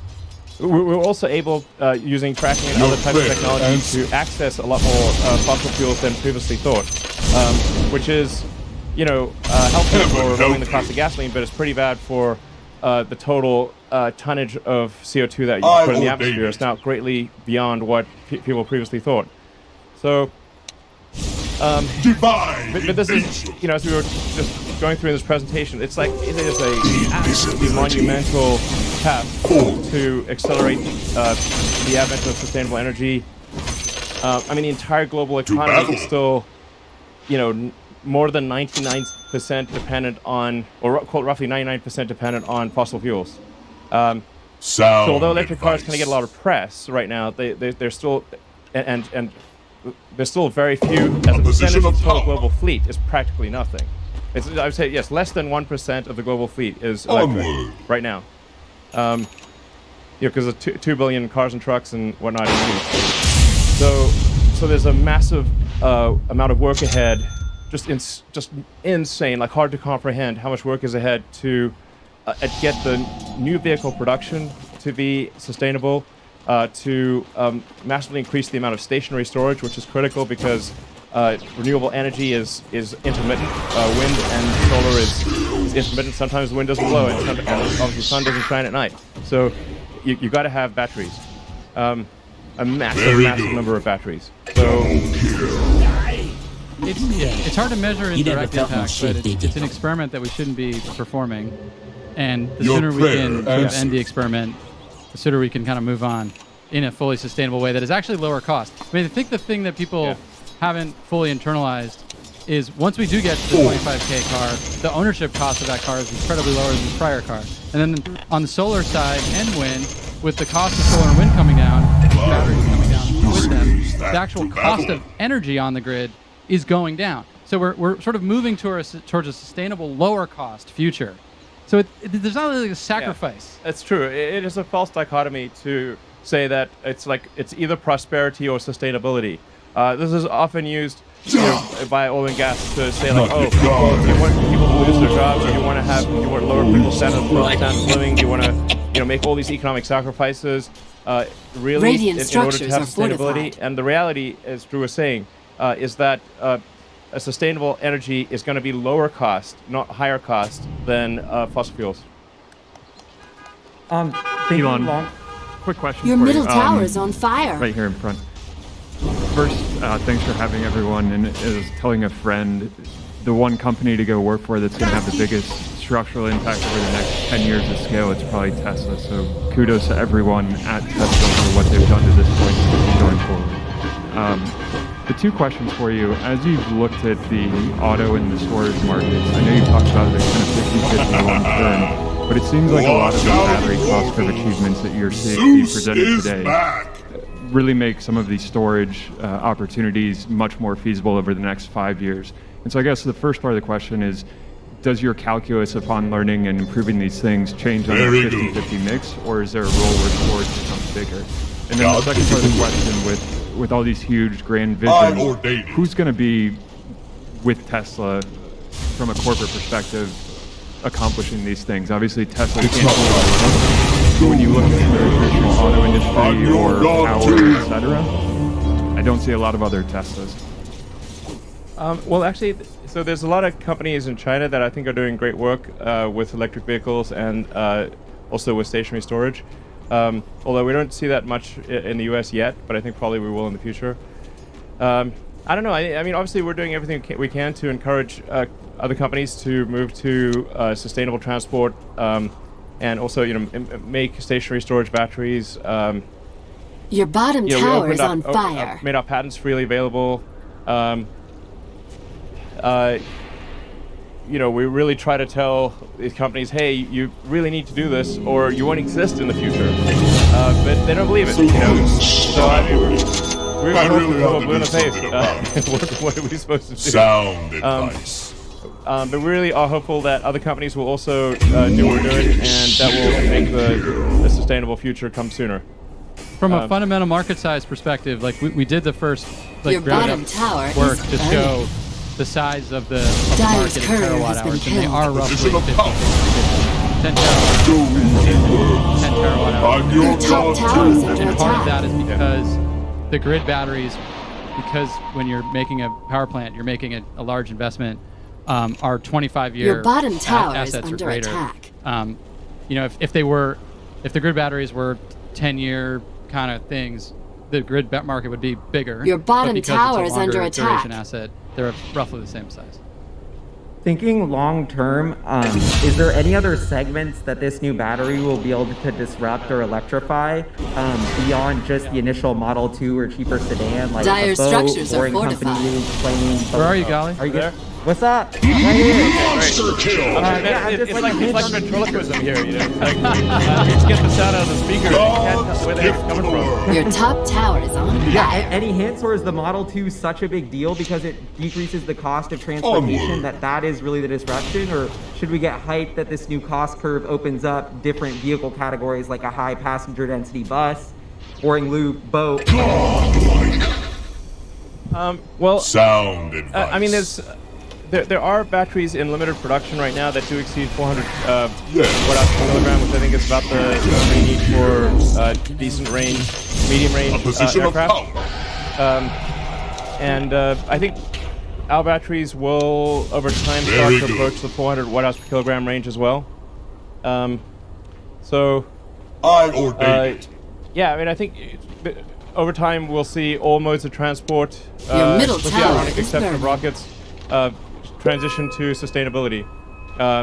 we're also able, using tracking and other types of technology, to access a lot more fossil fuels than previously thought, which is, helpful for lowering the cost of gasoline, but it's pretty bad for the total tonnage of CO2 that you put in the atmosphere. It's now greatly beyond what people previously thought. So, but this is, as we were just going through this presentation, it's like it is a absolutely monumental task to accelerate the advent of sustainable energy. I mean, the entire global economy is still, more than 99% dependent on, or quote, roughly 99% dependent on fossil fuels. So although electric cars kind of get a lot of press right now, they're still, and there's still very few, as a percentage of the total global fleet, is practically nothing. I would say, yes, less than 1% of the global fleet is electric right now. Because of 2 billion cars and trucks and whatnot in use. So there's a massive amount of work ahead, just insane, like hard to comprehend how much work is ahead to get the new vehicle production to be sustainable, to massively increase the amount of stationary storage, which is critical because renewable energy is intermittent. Wind and solar is intermittent. Sometimes the wind doesn't blow, and obviously the sun doesn't shine at night. So you got to have batteries, a massive number of batteries. So it's hard to measure in direct impact, but it's an experiment that we shouldn't be performing. And the sooner we can end the experiment, the sooner we can kind of move on in a fully sustainable way that is actually lower cost. I mean, I think the thing that people haven't fully internalized is once we do get to the 25K car, the ownership cost of that car is incredibly lower than the prior car. And then on the solar side and wind, with the cost of solar and wind coming down, batteries coming down with them, the actual cost of energy on the grid is going down. So we're sort of moving towards a sustainable, lower cost future. So there's not really a sacrifice. Yeah, that's true. It is a false dichotomy to say that it's either prosperity or sustainability. This is often used by oil and gas to say you want people to lose their jobs, you want lower people's standard of living, you want to make all these economic sacrifices really in order to have sustainability. And the reality, as Drew was saying, is that a sustainable energy is going to be lower cost, not higher cost, than fossil fuels. Elon, quick question Your for middle you. tower is on fire. Right here in front. First, thanks for having everyone, and is telling a friend the one company to go work for that's going to have the biggest structural impact over the next 10 years of scale, it's probably Tesla. So kudos to everyone at Tesla for what they've done to this point and going forward. The two questions for you, as you've looked at the auto and the storage markets, I know you talked about the kind of 50-50 long term, but it seems like a lot of the battery cost curve achievements that you're seeing being presented today really make some of these storage opportunities much more feasible over the next 5 years. And so I guess the first part of the question is, does your calculus upon learning and improving these things change on a 50-50 mix, or is there a role where storage becomes bigger? And then the second part of the question, with all these huge grand visions, who's going to be with Tesla from a corporate perspective accomplishing these things? Obviously, Tesla can't do it. But when you look at the traditional auto industry or power, etc., I don't see a lot of other Teslas. Well, actually, so there's a lot of companies in China that I think are doing great work with electric vehicles and also with stationary storage. Although we don't see that much in the US yet, but I think probably we will in the future. I don't know. I mean, obviously, we're doing everything we can to encourage other companies to move to sustainable transport and also, make stationary storage batteries. Your bottom tower is on fire. Made our patents freely available. We really try to tell these companies, hey, you really need to do this, or you won't exist in the future. But they don't believe it. So I mean, we're blue in the face. What are we supposed to do? Sound advice. But we really are hopeful that other companies will also do what we're doing, and that will make the sustainable future come sooner. From a fundamental market size perspective, like we did the first Your ground bottom up tower work is to burning. show the size of the Dyer's market in courier terawatt has been hours, and they killed. are roughly Position of 50, power. 10 terawatt hours. Your top tower is under And part of attack. that is because the grid batteries, because when you're making a power plant, you're making a large investment, are 25-year Your bottom tower is assets or under greater. attack. If the grid batteries were 10-year kind of things, the grid market would be bigger. Your bottom but because tower it's is a longer under duration attack. asset, they're roughly the same size. Thinking long term, is there any other segments that this new battery will be able to disrupt or electrify beyond just the initial Model 2 or cheaper sedan, like Dire a boat, structures are boring fortified. company, plane? Where are you, Golly? Are you good? What's up? Right here. Monster kill. It's like ventriloquism here, It's like, you just get the sound out of the speaker, and you can't tell where the heck it's coming from. Your top tower is on Yeah, fire. any hints, or is the Model 2 such a big deal because it decreases the cost of transportation that is really the disruption? Or should we get hyped that this new cost curve opens up different vehicle categories like a high passenger density bus, boring loop, boat? Well, Sound advice. I mean, there are batteries in limited production right now that do exceed 400 watt-hours per kilogram, which I think is about the we need for decent range, medium range A position of aircraft. power. I think our batteries will, over time, start Very to good. approach the 400 watt-hours per kilogram range as well. So, I ordain it. yeah, I mean, I think over time we'll see all modes of transport, Your middle with the tower ironic is exception of burning. rockets, transition to sustainability,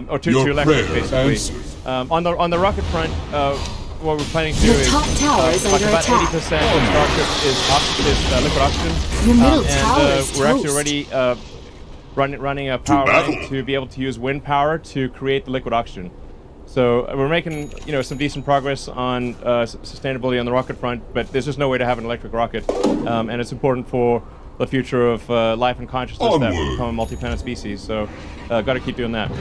or to Your electric, prayer basically. answered. On the rocket front, what we're planning to do Your is top tower is like under about attack. 80% of Starship is liquid oxygen. Your middle And tower is we're actually toast. already running a power battle. line to be able to use wind power to create the liquid oxygen. So we're making some decent progress on sustainability on the rocket front, but there's just no way to have an electric rocket, and it's important for the future of life and consciousness that we Onward. become a multi-planet species. So got to keep doing that.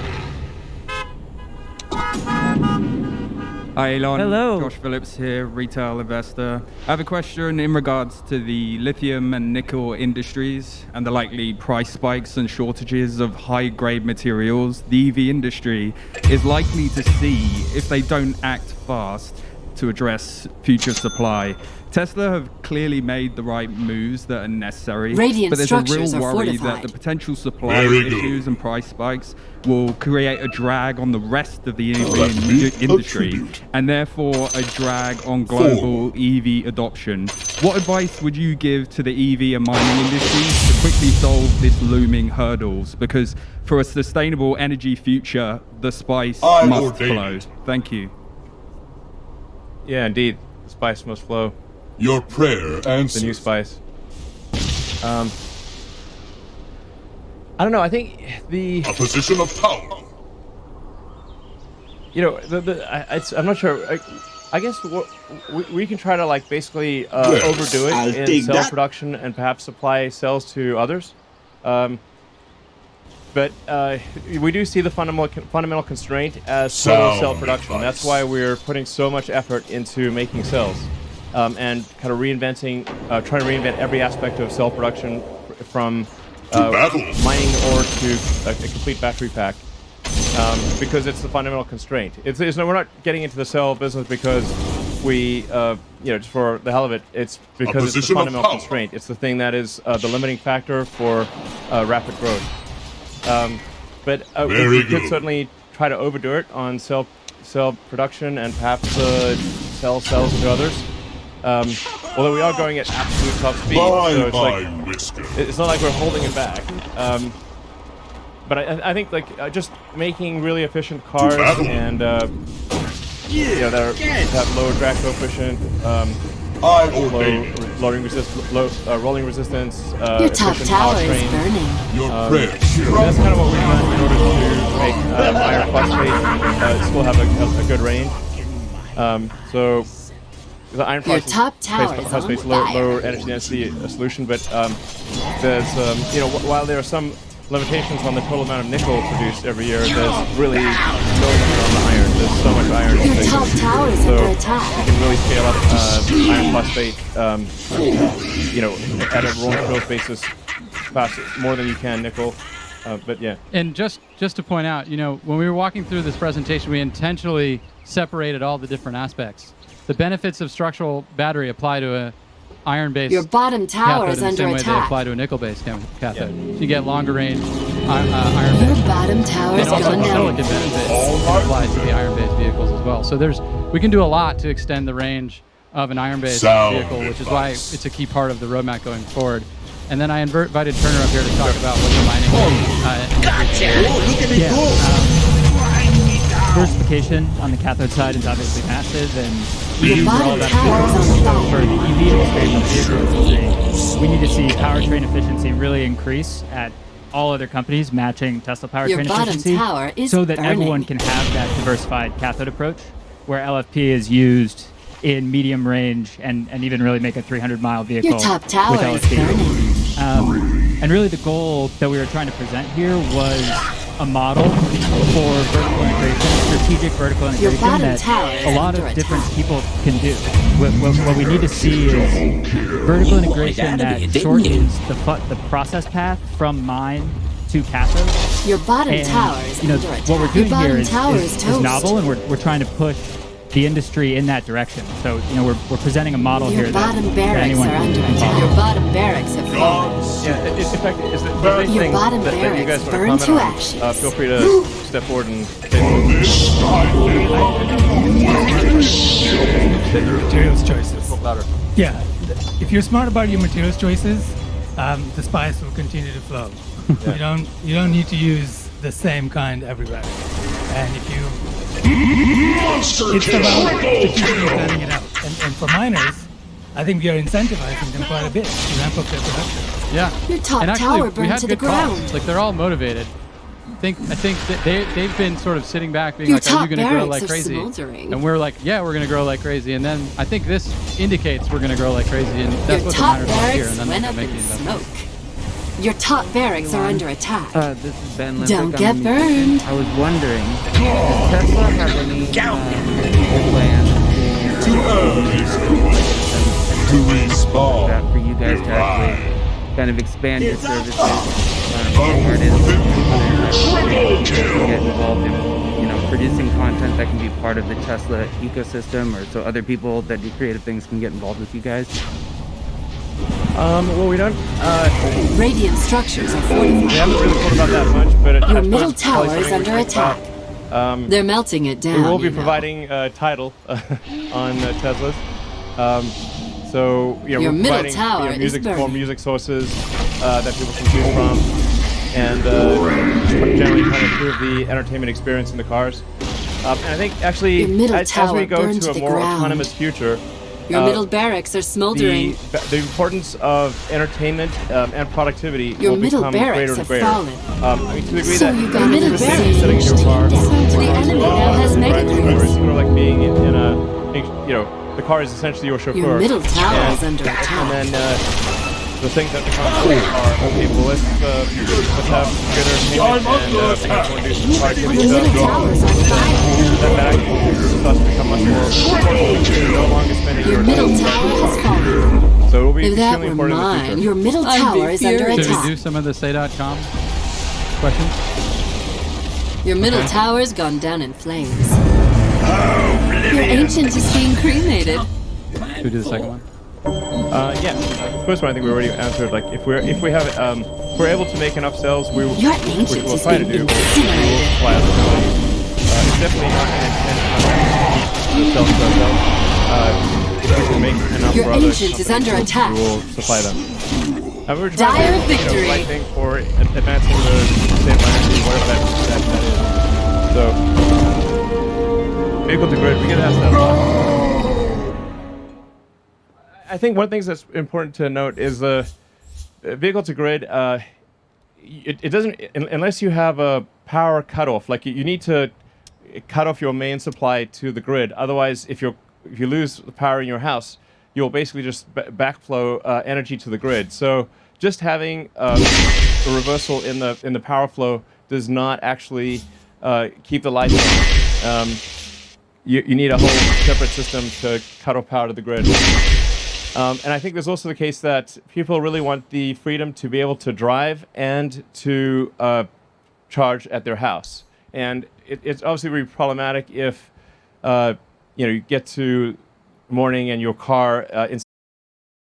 Hi Elon, Hello. Josh Phillips here, retail investor. I have a question in regards to the lithium and nickel industries and the likely price spikes and shortages of high-grade materials the EV industry is likely to see if they don't act fast to address future supply. Tesla have clearly made the right moves that are necessary, Radiant but there's a real structures are worry that fortified. the potential supply issues and price spikes will create a drag on the rest of the EV industry, and therefore a drag on global EV adoption. What advice would you give to the EV and mining industries to quickly solve this looming hurdles? Because for a sustainable energy future, the spice must flow. Thank you. Yeah, indeed. The spice must flow. Your prayer answered. The new spice. I don't know. I think a position of power. You know, I'm not sure. I guess we can try to like basically overdo it in cell production and perhaps supply cells to others. But we do see the fundamental constraint as total cell production. That's why we're putting so much effort into making cells and kind of reinventing, trying to reinvent every aspect of cell production from mining ore to a complete battery pack. Because it's the fundamental constraint. We're not getting into the cell business because we, just for the hell of it. It's because it's the fundamental constraint. It's the thing that is the limiting factor for rapid growth. But we could certainly try to overdo it on cell production and perhaps sell cells to others. Although we are going at absolute top speed, so it's not like we're holding it back. But I think like just making really efficient cars and that have low drag coefficient, rolling resistance, your top tower is burning. That's kind of what we've done in order to make iron phosphate still have a good range. So the iron phosphate is low energy density solution, but there's while there are some limitations on the total amount of nickel produced every year, there's really no limit on the iron. There's so much iron. Your top tower is under attack. You can really scale up iron phosphate, at a rolling growth basis, more than you can nickel. But yeah. And just to point out, when we were walking through this presentation, we intentionally separated all the different aspects. The benefits of structural battery apply to a iron-based your bottom tower is under attack. In the same way they apply to a nickel-based cathode. So you get longer range iron-based. Your bottom tower is going down. And also silicon benefits apply to the iron-based vehicles as well. So we can do a lot to extend the range of an iron-based vehicle, which is why it's a key part of the roadmap going forward. And then I invited Turner up here to talk about what the mining look at me go! Diversification on the cathode side is obviously massive, and EVs are all about for the EV to expand the vehicle, we need to see powertrain efficiency really increase at all other companies matching Tesla powertrain efficiency, so that everyone can have that diversified cathode approach, where LFP is used in medium range and even really make a 300-mile vehicle with LFP. And really the goal that we were trying to present here was a model for vertical integration, strategic vertical integration that a lot of different people can do. What we need to see is vertical integration that shortens the process path from mine to cathode. Your bottom tower is under attack. What we're doing here is novel, and we're trying to push the industry in that direction. So, we're presenting a model here that anyone can follow. Your bottom barracks have fallen. In fact, is the your thing bottom that you guys want to burn comment to on, ashes. feel free to step forward and materials choices. Louder. Yeah, if you're smart about your materials choices, the spice will continue to flow. Yeah. You don't need to use the same kind everywhere. And if you it's about strategically planning it out. And for miners, I think we are incentivizing them quite a bit to ramp up their production. Yeah. Your top and actually, tower burned we had to good the ground. calls. Like, they're all motivated. I think that they've been sort of sitting back being Your like, are you going to grow barracks like are crazy? smoldering. And we're like, yeah, we're going to grow like crazy. And then I think this indicates we're going to grow like crazy. And that's Your what the top miners want here. barracks And then went they'll up make in the investment. smoke. Your top barracks are under attack. This is Ben Don't Limpick. get burned. I was wondering, does Tesla have any plans that for you guys to actually kind of expand your services, artists, get involved in, producing content that can be part of the Tesla ecosystem, or so other people that do creative things can get involved with you guys? Well, we don't. Radiant structures are fortified. We haven't really thought about that much, but Your middle tower is under attack. They're melting it down. We will be providing Tidal on Teslas. So Your we're middle providing tower is music, more burning. music sources that people can choose from, and generally trying to improve the entertainment experience in the cars. And I think actually, Your middle as tower we go burned to to a the more ground. autonomous future, Your middle barracks are smoldering. the importance of entertainment and productivity Your will middle become barracks greater and have greater. fallen. I mean, to the degree So that you got middle you're barracks sitting in your car, the enemy now has mega it's sort of like being in a, the car is essentially your chauffeur. Your middle tower is under And attack. then the things that become are, okay, well, let's have good entertainment and perhaps want to do some productivity Your middle stuff. tower is on fire. That actually starts to become much more important. You're no longer spending Your middle tower has fallen. So it will be If that extremely were important in the mine, future. your middle tower is under Should we attack. do some of the say.com questions? Your middle tower's gone down in flames. Your ancient is being cremated. Should we do the second one? Yeah. The first one I think we already answered. Like if we have if we're able to make enough cells, we will, Your which ancient we'll is try to being do. We will supply other companies. It's definitely not an intention of keep the cells to ourselves. If we can make enough Your for other ancient is under companies, attack. we will supply them. We're trying Dire to do, victory. right thing for advancing the sustainable energy, whatever that is. So, vehicle to grid, we get asked that a lot. I think one of the things that's important to note is the vehicle to grid. It doesn't unless you have a power cutoff. Like you need to cut off your main supply to the grid. Otherwise, if you lose the power in your house, you'll basically just backflow energy to the grid. So just having a reversal in the power flow does not actually keep the lights on. You need a whole separate system to cut off power to the grid. And I think there's also the case that people really want the freedom to be able to drive and to charge at their house. And it's obviously really problematic if you get to morning and your car